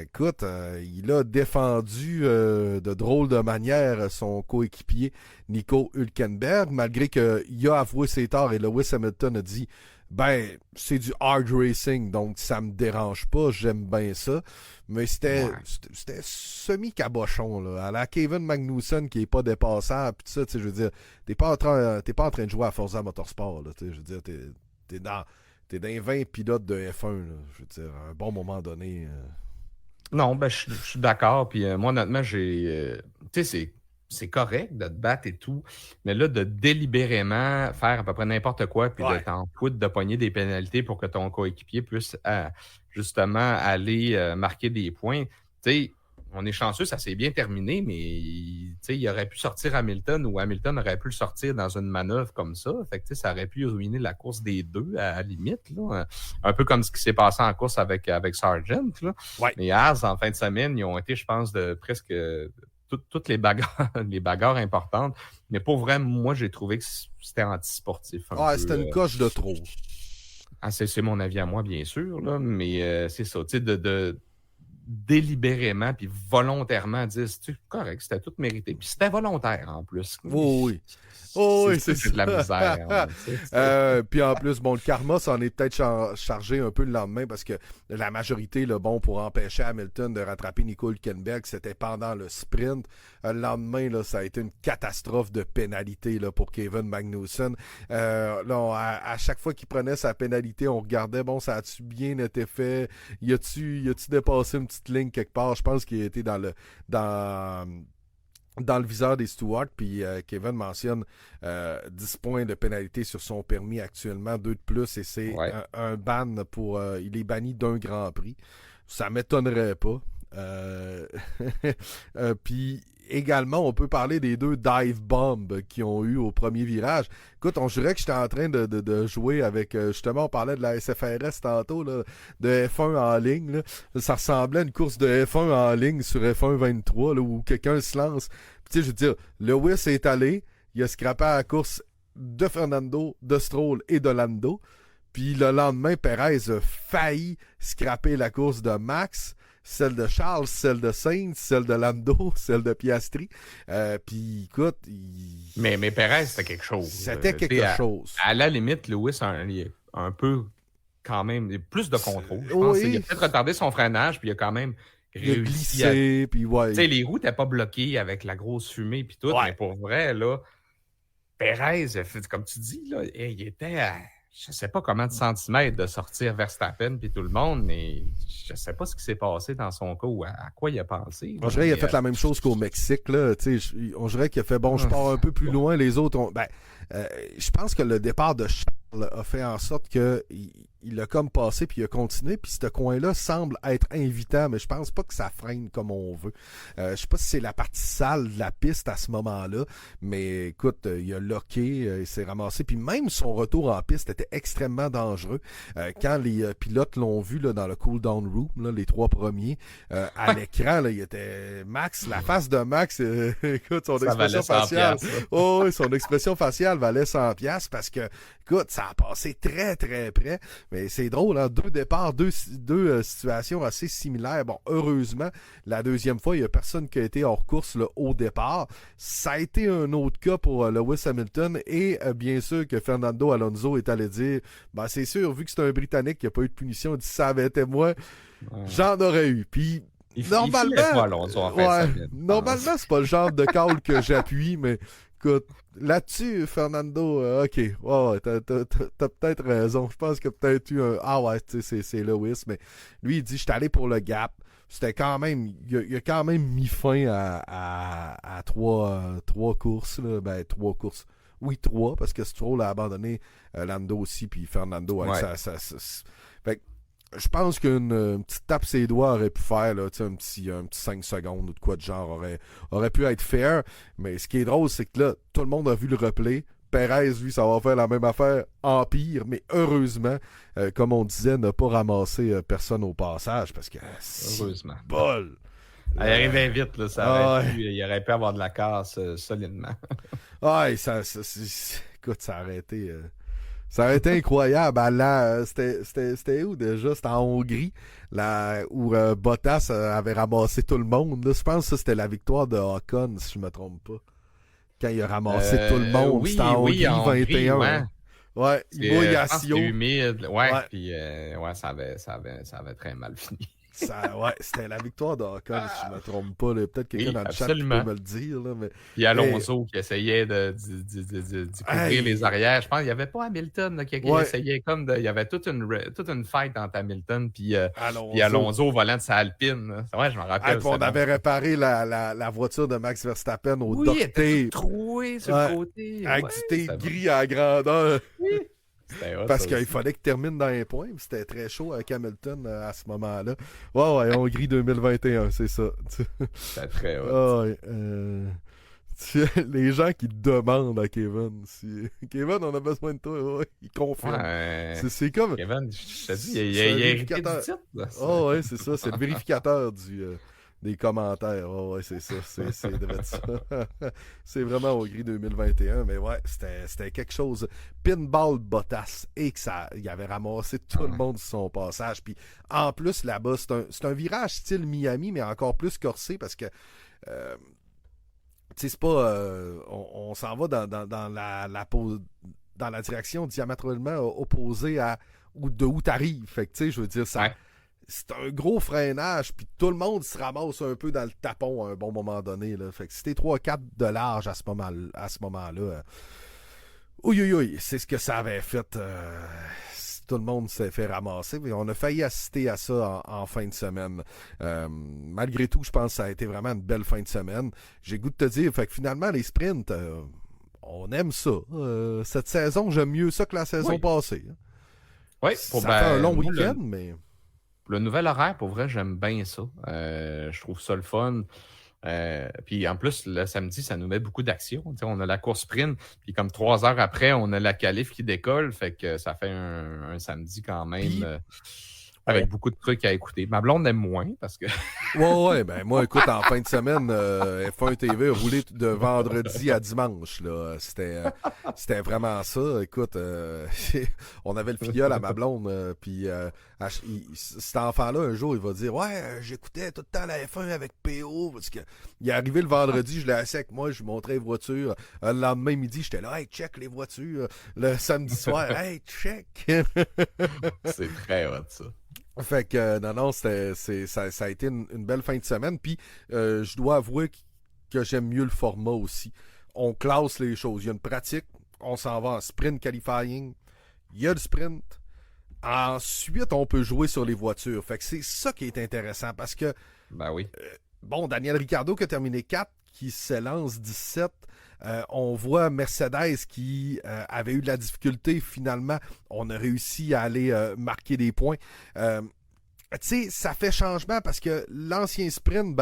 Écoute, il a défendu de drôle de manière son coéquipier Nico Hülkenberg, malgré qu'il a avoué ses torts et Lewis Hamilton a dit ben, c'est du hard racing, donc ça me dérange pas, j'aime bien ça. Mais c'était semi-cabochon, là. À la Kevin Magnussen qui est pas dépassable, pis tout ça, tu sais, je veux dire, t'es pas en train de jouer à Forza Motorsport, là, tu sais, je veux dire, t'es dans les 20 pilotes de F1, là, je veux dire, à un bon moment donné. Non, ben, je suis d'accord. Puis moi, honnêtement, tu sais, c'est correct de te battre et tout, mais là, de délibérément faire à peu près n'importe quoi, puis de t'en foutre de pogner des pénalités pour que ton coéquipier puisse justement aller marquer des points. Tu sais, on est chanceux, ça s'est bien terminé, mais tu sais, il aurait pu sortir Hamilton ou Hamilton aurait pu le sortir dans une manœuvre comme ça. Fait que tu sais, ça aurait pu ruiner la course des deux à la limite, là. Un peu comme ce qui s'est passé en course avec Sargent, là. Ouais. Les Haas, en fin de semaine, ils ont été, je pense, de presque toutes les bagarres importantes. Mais pour vrai, moi, j'ai trouvé que c'était antisportif. C'était une coche de trop. C'est mon avis à moi, bien sûr, là, mais c'est ça, tu sais, de délibérément puis volontairement dire c'est correct, c'était tout mérité. Puis c'était volontaire en plus. Oui. C'est de la misère. Puis en plus, bon, le karma s'en est peut-être chargé un peu le lendemain parce que la majorité, là, bon, pour empêcher Hamilton de rattraper Nico Hülkenberg, c'était pendant le sprint. Le lendemain, là, ça a été une catastrophe de pénalité là, pour Kevin Magnussen. Là, à chaque fois qu'il prenait sa pénalité, on regardait, bon, ça a-tu bien été fait? Y a-tu dépassé une petite ligne quelque part? Je pense qu'il a été dans le viseur des stewards, puis Kevin mentionne 10 points de pénalité sur son permis actuellement, 2 de plus, et c'est un ban pour... il est banni d'un Grand Prix. Ça m'étonnerait pas. Puis également, on peut parler des 2 dive bombs qu'ils ont eu au premier virage. Écoute, on jurait que j'étais en train de jouer avec... justement, on parlait de la SFRS tantôt, là, de F1 en ligne. Là. Ça ressemblait à une course de F1 en ligne sur F1 23, là, où quelqu'un se lance. Puis, tu sais, je veux dire, Lewis est allé, il a scrappé à la course de Fernando, de Stroll et de Lando. Puis le lendemain, Perez a failli scraper la course de Max, celle de Charles, celle de Sainz, celle de Lando, celle de Piastri. Puis écoute... Mais Perez, c'était quelque chose. C'était quelque chose. À la limite, Lewis a un peu, quand même, plus de contrôle. Je pense qu'il a peut-être retardé son freinage, puis il a quand même glissé, puis ouais. Tu sais, les roues n'étaient pas bloquées avec la grosse fumée, puis tout, mais pour vrai, là, Perez, comme tu dis, là, il était à... Je sais pas comment de centimètres de sortir Verstappen puis tout le monde, mais je sais pas ce qui s'est passé dans son cas ou à quoi il a pensé. On dirait qu'il a fait la même chose qu'au Mexique. Là, on dirait qu'il a fait, bon, je pars un peu plus loin, les autres ont... je pense que le départ de Charles a fait en sorte qu'il a comme passé puis il a continué, puis ce coin-là semble être invitant, mais je pense pas que ça freine comme on veut. Je sais pas si c'est la partie sale de la piste à ce moment-là, mais écoute, il a locké, il s'est ramassé, puis même son retour en piste était extrêmement dangereux. Quand les pilotes l'ont vu là, dans le cool-down room, là, les 3 premiers, à l'écran, là, il était Max, la face de Max, écoute, son expression faciale. Son expression faciale valait 100$ parce que, écoute, ça a passé très, très près. Mais c'est drôle, hein? 2 départs, deux situations assez similaires. Bon, heureusement, la deuxième fois, il n'y a personne qui a été hors course là, au départ. Ça a été un autre cas pour Lewis Hamilton et bien sûr que Fernando Alonso est allé dire, c'est sûr, vu que c'est un Britannique qui n'a pas eu de punition, il dit ça avait été moi, j'en aurais eu. Puis, normalement, c'est pas le genre de call que j'appuie, mais écoute, là-dessus, Fernando, OK, t'as peut-être raison. Je pense qu'il y a peut-être eu un... Ah ouais, tu sais, c'est Lewis, mais lui, il dit, je suis allé pour le gap. C'était quand même... Il a quand même mis fin à 3 courses, là. 3 courses. Oui, 3, parce que Stroll a abandonné Lando aussi, puis Fernando avec Fait que je pense qu'une petite tape ses doigts aurait pu faire là, un petit 5 secondes ou de quoi de genre aurait pu être fair. Mais ce qui est drôle, c'est que là, tout le monde a vu le replay. Perez, lui, ça va faire la même affaire en pire, mais heureusement, comme on disait, n'a pas ramassé personne au passage parce que heureusement. Bol! Il arrivait vite, là, il aurait pu avoir de la casse solidement. Écoute, ça aurait été Ça aurait été incroyable. C'était où déjà? C'était en Hongrie, où Bottas avait ramassé tout le monde. Là, je pense que ça, c'était la victoire de Ocon, si je me trompe pas. Quand il a ramassé tout le monde. C'était Oui, en oui, Hongrie en Hongrie, 21. ouais. Hein. Ouais, il Je pense que c'était mouillassion. humide. Ouais, Ouais. puis ça avait très mal fini. Ouais, c'était la victoire de Ocon, si je me trompe pas. Là. Peut-être quelqu'un Oui, dans le chat qui absolument. peut me le dire. Là, mais... Puis Alonso qui essayait de couvrir les arrières. Je pense qu'il n'y avait pas Hamilton là, qui essayait comme de. Il y avait toute une fight entre Hamilton puis Alonso au volant de sa Alpine. Là. Ouais, je m'en rappelle. On avait réparé la voiture de Max Verstappen au duct tape. Elle était trouée sur le côté. Avec du tape gris à la grandeur. Oui. Parce qu'il fallait qu'il termine dans les points. C'était très chaud avec Hamilton à ce moment-là. Ouais, Hongrie 2021, c'est ça. C'était très hot. Les gens qui demandent à Kevin si... Kevin, on a besoin de toi. Ouais, il confirme. Ouais, c'est comme... Kevin, je te dis, il a hérité du titre. Ouais, c'est ça. C'est le vérificateur des commentaires. Ouais, c'est ça. C'est ça. C'est vraiment Hongrie 2021. Mais ouais, c'était quelque chose. Pinball Bottas. Et que il avait ramassé tout le monde sur son passage. Puis en plus, là-bas, c'est un virage style Miami, mais encore plus corsé parce que... c'est pas... on s'en va dans la direction diamétralement opposée à où t'arrives. Fait que, tu sais, je veux dire, ça... Ouais. C'est un gros freinage, puis tout le monde se ramasse un peu dans le tapon à un bon moment donné. Là. Fait que c'était 3-4 de large à ce moment-là. Oui, c'est ce que ça avait fait. Tout le monde s'est fait ramasser. On a failli assister à ça en fin de semaine. Malgré tout, je pense que ça a été vraiment une belle fin de semaine. J'ai goût de te dire, fait que finalement, les sprints, on aime ça. Cette saison, j'aime mieux ça que la saison passée. Hein. Oui, ça fait un long week-end, mais... Le nouvel horaire, pour vrai, j'aime bien ça. Je trouve ça le fun. Puis en plus, le samedi, ça nous met beaucoup d'action. On a la course sprint, puis comme 3 heures après, on a la qualif qui décolle. Fait que ça fait un samedi quand même avec beaucoup de trucs à écouter. Ma blonde aime moins parce que... ouais, ben moi, écoute, en fin de semaine, F1 TV a roulé de vendredi à dimanche. Là. C'était vraiment ça. Écoute, on avait le filleul à ma blonde, puis cet enfant-là, un jour, il va dire « Ouais, j'écoutais tout le temps la F1 avec PO. » Parce que il est arrivé le vendredi, je l'ai assis avec moi, je lui montrais les voitures. Le lendemain midi, j'étais là « Hey, check les voitures. » Le samedi soir, « Hey, check. » C'est très hot, ça. Fait que, non, ça a été une belle fin de semaine. Puis, je dois avouer que j'aime mieux le format aussi. On classe les choses. Il y a une pratique. On s'en va en sprint qualifying. Il y a le sprint. Ensuite, on peut jouer sur les voitures. Fait que c'est ça qui est intéressant parce que... Ben oui. Daniel Ricciardo qui a terminé 4, qui s'élance 17. On voit Mercedes qui avait eu de la difficulté. Finalement, on a réussi à aller marquer des points. Tu sais, ça fait changement parce que l'ancien sprint,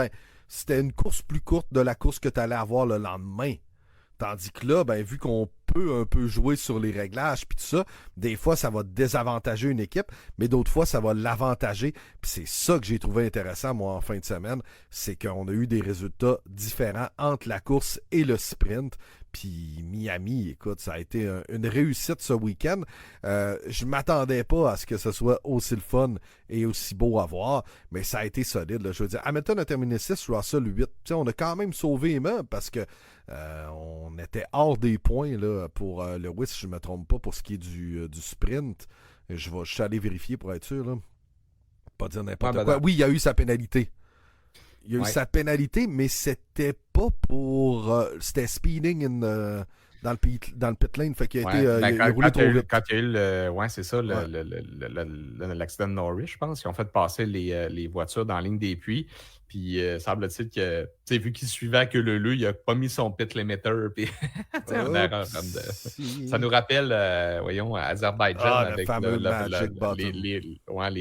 c'était une course plus courte de la course que tu allais avoir le lendemain. Tandis que là, vu qu'on peut un peu jouer sur les réglages puis tout ça, des fois, ça va désavantager une équipe, mais d'autres fois, ça va l'avantager. Puis c'est ça que j'ai trouvé intéressant, moi, en fin de semaine, c'est qu'on a eu des résultats différents entre la course et le sprint. Puis Miami, écoute, ça a été une réussite ce week-end. Je m'attendais pas à ce que ce soit aussi le fun et aussi beau à voir, mais ça a été solide. Là. Je veux dire, Hamilton a terminé 6, Russell 8. T'sais, on a quand même sauvé les meubles parce que on était hors des points là, pour Lewis, si je ne me trompe pas, pour ce qui est du sprint. Je suis allé vérifier pour être sûr. Là. Pas dire n'importe quoi. Oui, il y a eu sa pénalité. Il y a eu sa pénalité, mais c'était pas pour... c'était speeding dans le pit lane. Fait qu'il a été il a roulé trop vite. Quand il y a eu le... Ouais, c'est ça, l'accident de Norris, je pense. Ils ont fait passer les voitures dans la ligne des puits. Puis, semble-t-il que, tu sais, vu qu'il suivait à queue leu, il a pas mis son pit limiter. Puis, ça nous rappelle, voyons, Azerbaïdjan avec les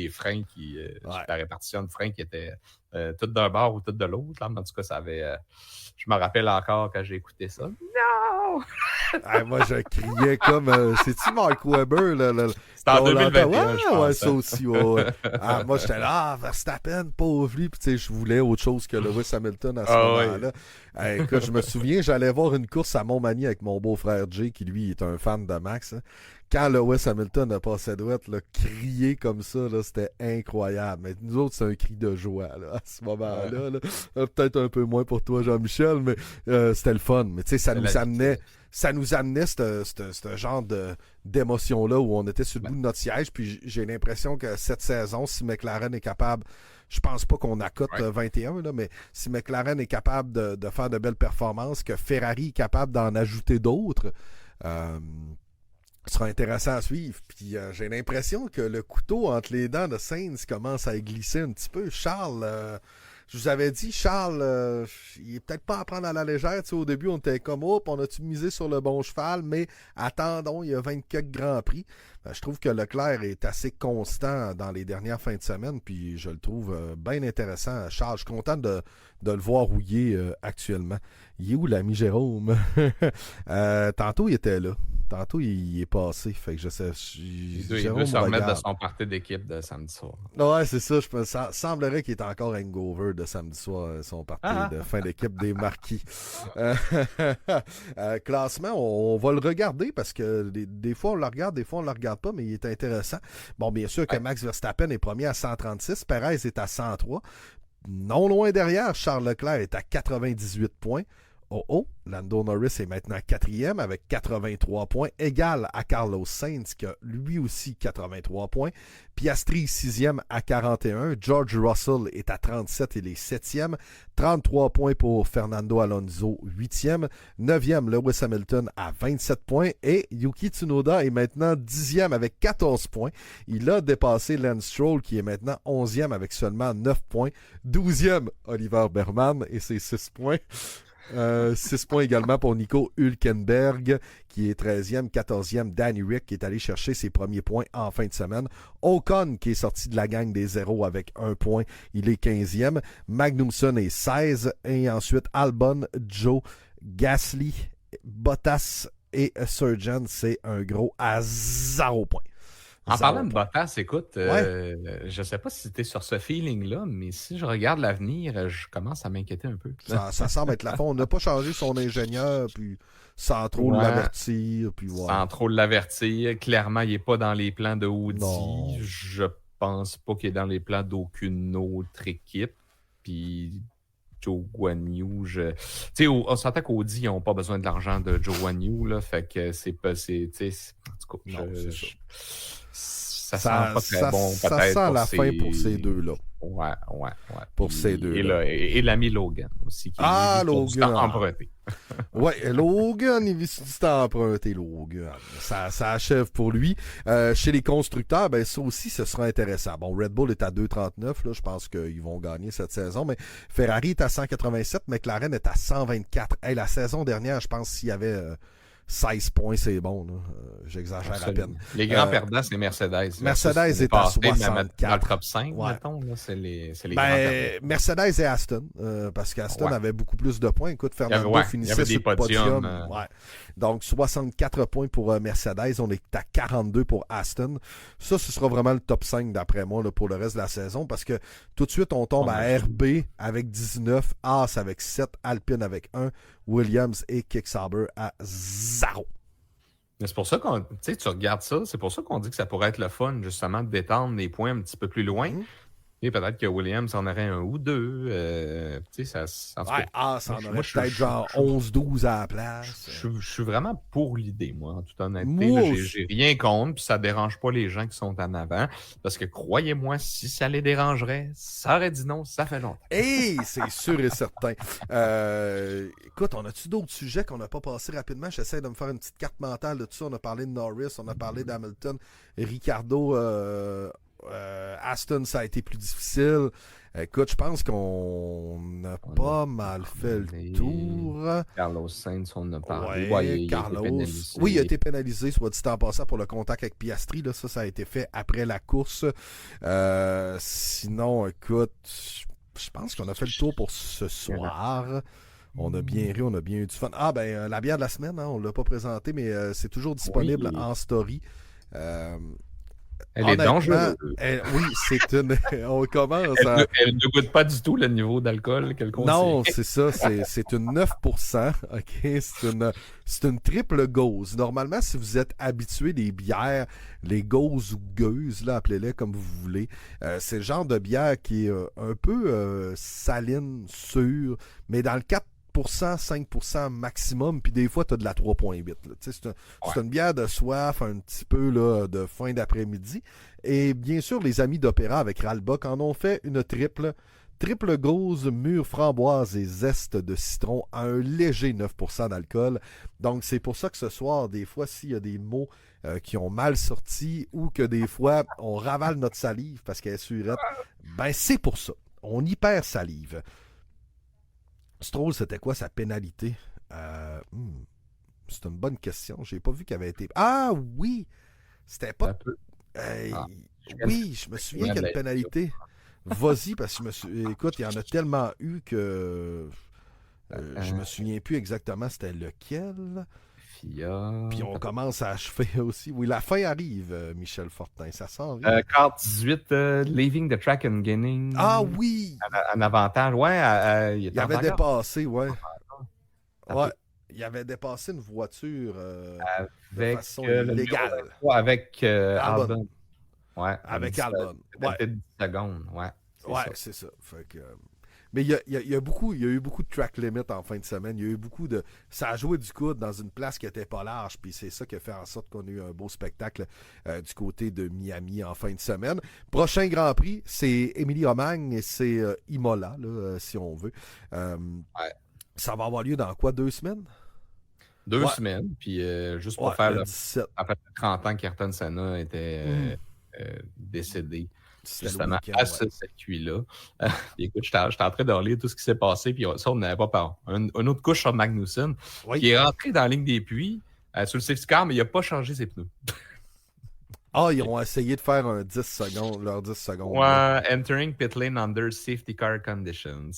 freins la répartition de freins qui était d'un bord ou tout de l'autre. En tout cas, ça avait. Je me rappelle encore quand j'ai écouté ça. Non! non! Moi, je criais comme... c'est-tu Mark Webber? C'est en qu'on 2021, l'entend? je pense. Ça aussi, ouais. Moi, j'étais là, Verstappen, pauvre lui. Puis, tu sais, je voulais autre chose que Lewis Hamilton à ce moment-là. Écoute, je me souviens, j'allais voir une course à Montmagny avec mon beau-frère Jay, qui, lui, est un fan de Max. Hein. Quand Lewis Hamilton a passé à droite, crier comme ça, là, c'était incroyable. Mais nous autres, c'est un cri de joie là, à ce moment-là. Là. Peut-être un peu moins pour toi, Jean-Michel, mais c'était le fun. Mais tu sais, ça nous amenait ce genre d'émotion-là où on était sur le bout de notre siège. Puis j'ai l'impression que cette saison, si McLaren est capable, je pense pas qu'on accote 21, là, mais si McLaren est capable de faire de belles performances, que Ferrari est capable d'en ajouter d'autres, ce sera intéressant à suivre. Puis j'ai l'impression que le couteau entre les dents de Sainz commence à glisser un petit peu. Charles, je vous avais dit, Charles, il est peut-être pas à prendre à la légère. Tu sais, au début, on était comme, on a-tu misé sur le bon cheval, mais attendons, il y a 24 grands prix. Je trouve que Leclerc est assez constant dans les dernières fins de semaine, puis je le trouve bien intéressant. Charles, je suis content de le voir où il est actuellement. Il est où l'ami Jérôme? Tantôt, il était là. Tantôt, il est passé. Fait que je sais. Il doit se remettre de son party d'équipe de samedi soir. Ouais, c'est ça. Ça semblerait qu'il est encore hangover de samedi soir, son party de fin d'équipe des Marquis. Classement, on va le regarder parce que des fois, on le regarde, des fois, on le regarde pas, mais il est intéressant. Bon, bien sûr que Max Verstappen est premier à 136. Perez est à 103. Non loin derrière, Charles Leclerc est à 98 points. Lando Norris est maintenant quatrième avec 83 points, égal à Carlos Sainz qui a lui aussi 83 points. Piastri sixième à 41. George Russell est à 37, il est septième. 33 points pour Fernando Alonso, huitième. Neuvième, Lewis Hamilton à 27 points. Et Yuki Tsunoda est maintenant dixième avec 14 points. Il a dépassé Lance Stroll qui est maintenant 11e avec seulement 9 points. 12e, Oliver Berman et ses 6 points. 6 points également pour Nico Hülkenberg qui est 13e, 14e, Danny Rick qui est allé chercher ses premiers points en fin de semaine. Ocon qui est sorti de la gang des zéros avec 1 point, il est 15e. Magnussen est 16 et ensuite Albon, Joe, Gasly, Bottas et Sargent, c'est un gros à 0 points. En parlant de Bottas, écoute, je ne sais pas si tu es sur ce feeling-là, mais si je regarde l'avenir, je commence à m'inquiéter un peu. Ça semble être la fin. On n'a pas changé son ingénieur, puis sans trop l'avertir. Puis sans trop l'avertir. Clairement, il n'est pas dans les plans de Audi. Non. Je pense pas qu'il est dans les plans d'aucune autre équipe. Puis Joe Guan Yu, on s'entend qu'Audi, ils n'ont pas besoin de l'argent de Joe Guan Yu, là, fait que c'est pas... En tout cas, ça sent pas très bon, peut-être. Ça sent la fin pour ces deux-là. Ouais. Pour ces deux-là. Et l'ami Logan aussi. Qui Logan. Emprunté. Ouais, Logan, il vit du temps emprunté, Logan. Ça achève pour lui. Chez les constructeurs, ça aussi, ce sera intéressant. Bon, Red Bull est à 2,39, là. Je pense qu'ils vont gagner cette saison, mais Ferrari est à 187, McLaren est à 124. Hey, la saison dernière, je pense s'il y avait 16 points, c'est bon. Là. J'exagère à peine. Les grands perdants, c'est Mercedes. Mercedes est à 64. Dans le top 5, mettons, là, c'est les grands perdants. Mercedes et Aston, parce qu'Aston avait beaucoup plus de points. Écoute, Fernando finissait sur le podium. Donc, 64 points pour Mercedes. On est à 42 pour Aston. Ça, ce sera vraiment le top 5 d'après moi là, pour le reste de la saison, parce que tout de suite, on tombe à RB avec 19, Haas avec 7, Alpine avec 1, Williams et Kick Sauber à 0. Mais c'est pour ça qu'on, tu regardes ça, c'est pour ça qu'on dit que ça pourrait être le fun, justement, de détendre les points un petit peu plus loin. Et peut-être que Williams en aurait un ou deux. Ça en aurait peut-être genre 11-12 à la place. Je suis vraiment pour l'idée, moi, en toute honnêteté. J'ai rien contre, puis ça dérange pas les gens qui sont en avant. Parce que croyez-moi, si ça les dérangerait, ça aurait dit non, ça fait longtemps. Hey, c'est sûr et certain. Écoute, on a-tu d'autres sujets qu'on n'a pas passé rapidement? J'essaie de me faire une petite carte mentale de tout ça. On a parlé de Norris, on a parlé d'Hamilton, Ricardo... Aston, ça a été plus difficile. Écoute, je pense qu'on a pas mal fait le tour. Carlos Sainz, on a parlé. Carlos. Il a été pénalisé, soit dit en passant, pour le contact avec Piastri. Là, ça a été fait après la course. Sinon, écoute, je pense qu'on a fait le tour pour ce soir. On a bien ri, on a bien eu du fun. Ah, ben, la bière de la semaine, hein, on l'a pas présentée, mais c'est toujours disponible Oui. en story. Elle est Honnêtement, dangereuse. oui, c'est une. On commence Elle ne, à. elle ne goûte pas du tout le niveau d'alcool qu'elle contient. Non, c'est ça, c'est une 9%. OK? C'est une triple gauze. Normalement, si vous êtes habitué des bières, les gauzes ou gueuses, là, appelez-les comme vous voulez, c'est le genre de bière qui est un peu saline, sûre, mais dans le 4%, 5% maximum, puis des fois, tu as de la 3,8. Là. C'est une bière de soif, un petit peu là, de fin d'après-midi. Et bien sûr, les amis d'Opéra avec Ralbock en ont fait une triple gauze, mûre framboise et zeste de citron à un léger 9% d'alcool. Donc, c'est pour ça que ce soir, des fois, s'il y a des mots qui ont mal sorti ou que des fois, on ravale notre salive parce qu'elle est surette, ben c'est pour ça. On hyper salive. Stroll, c'était quoi sa pénalité? C'est une bonne question. J'ai pas vu qu'elle avait été... Ah oui! C'était pas... Oui, je me souviens qu'il y a une pénalité. Vas-y, parce que écoute, il y en a tellement eu que je me souviens plus exactement c'était lequel. FIA. Puis on commence à achever aussi. Oui, la fin arrive, Michel Fortin. Ça sent bien. Carte 18, Leaving the Track and Gaining. Ah oui! Un avantage. Ouais, il avait dépassé, ouais. Ouais. Il avait dépassé une voiture de façon illégale. Avec Albon. Ouais, avec Albon. Ouais. 10 secondes, ouais. C'est ça. Fait que, mais il y a eu beaucoup de track limit en fin de semaine. Il y a eu beaucoup de... Ça a joué du coude dans une place qui n'était pas large. Puis c'est ça qui a fait en sorte qu'on a eu un beau spectacle du côté de Miami en fin de semaine. Prochain Grand Prix, c'est Émilie-Romagne et c'est Imola, là, si on veut. Ça va avoir lieu dans quoi, 2 semaines? 2 semaines. Puis juste pour faire le 17. En fait, 30 ans qu'Ayrton Senna était décédé. Justement, week-end, à ce circuit-là. Écoute, j'étais en train de relire tout ce qui s'est passé, puis ça, on n'avait pas peur. Une autre couche sur Magnussen, qui est rentré dans la ligne des puits, sur le safety car, mais il n'a pas changé ses pneus. Ils ont essayé de faire un 10 secondes, leur 10 secondes. Ouais, entering pit lane under safety car conditions.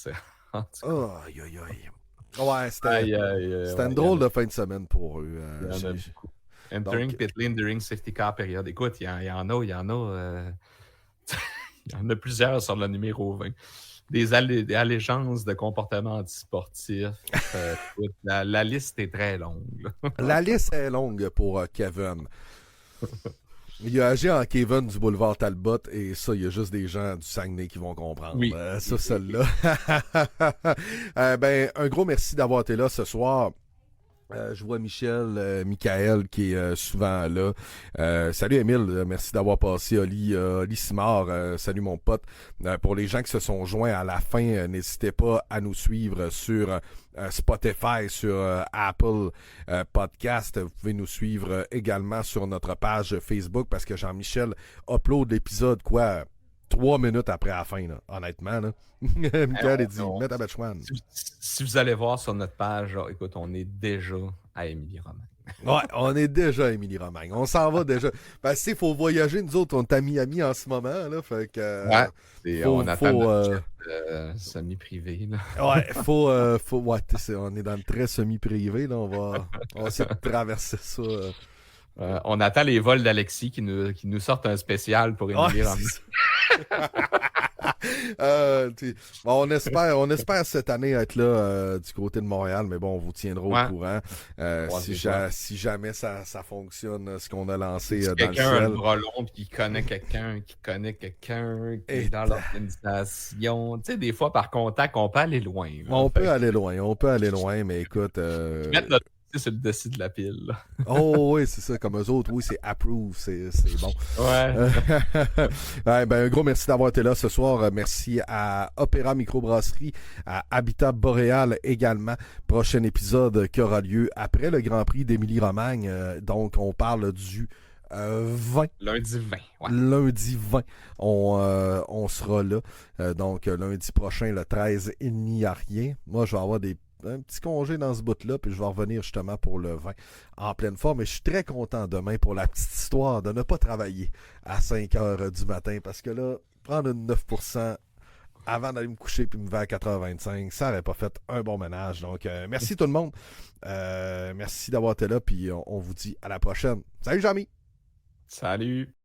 Ouais, c'était une drôle de fin de semaine pour eux. Entering pit lane during safety car période. Écoute, il y en a. Il y en a plusieurs sur le numéro 20. Des allégeances de comportement antisportif. La liste est très longue. La liste est longue pour Kevin. Il a agi en Kevin du boulevard Talbot et ça, il y a juste des gens du Saguenay qui vont comprendre. Oui. Celle-là. Un gros merci d'avoir été là ce soir. Je vois Michael qui est souvent là. Salut Émile, merci d'avoir passé. Oli Simard, salut mon pote. Pour les gens qui se sont joints à la fin, n'hésitez pas à nous suivre sur Spotify, sur Apple Podcast. Vous pouvez nous suivre également sur notre page Facebook parce que Jean-Michel upload l'épisode 3 minutes après la fin, là, honnêtement. Là. Michael a dit, mets ta bête chouane. Si vous allez voir sur notre page, écoute, on est déjà à Émilie-Romagne. Ouais, on est déjà à Émilie-Romagne. On s'en va déjà. Parce qu'il faut voyager, nous autres, on est à Miami en ce moment. Là, fait que, on attend notre semi-privé. Là. Ouais, on est dans le très semi-privé. Là, on va essayer de traverser ça. On attend les vols d'Alexis qui nous sortent un spécial pour Émilie-Romagne. On espère cette année être là du côté de Montréal, mais bon, on vous tiendra au courant si jamais ça fonctionne, ce qu'on a lancé dans le ciel. Quelqu'un a le bras long qui connaît quelqu'un qui est dans l'organisation. Tu sais, des fois, par contact, on peut aller loin. Là, on peut aller loin, mais écoute... Mettre notre c'est le dessus de la pile. Là. Oh oui, c'est ça. Comme eux autres, oui, c'est approve. C'est bon. Ouais. Un gros merci d'avoir été là ce soir. Merci à Opéra Microbrasserie, à Habitat Boréal également. Prochain épisode qui aura lieu après le Grand Prix d'Émilie-Romagne. Donc, on parle du 20. Lundi 20. Ouais. Lundi 20. On sera là. Donc, lundi prochain, le 13, il n'y a rien. Moi, je vais avoir un petit congé dans ce bout-là, puis je vais revenir justement pour le 20 en pleine forme. Et je suis très content demain pour la petite histoire de ne pas travailler à 5 heures du matin, parce que là, prendre une 9% avant d'aller me coucher puis me lever à 4h25. Ça n'aurait pas fait un bon ménage. Donc, merci tout le monde. Merci d'avoir été là, puis on vous dit à la prochaine. Salut, Jean-Mi! Salut!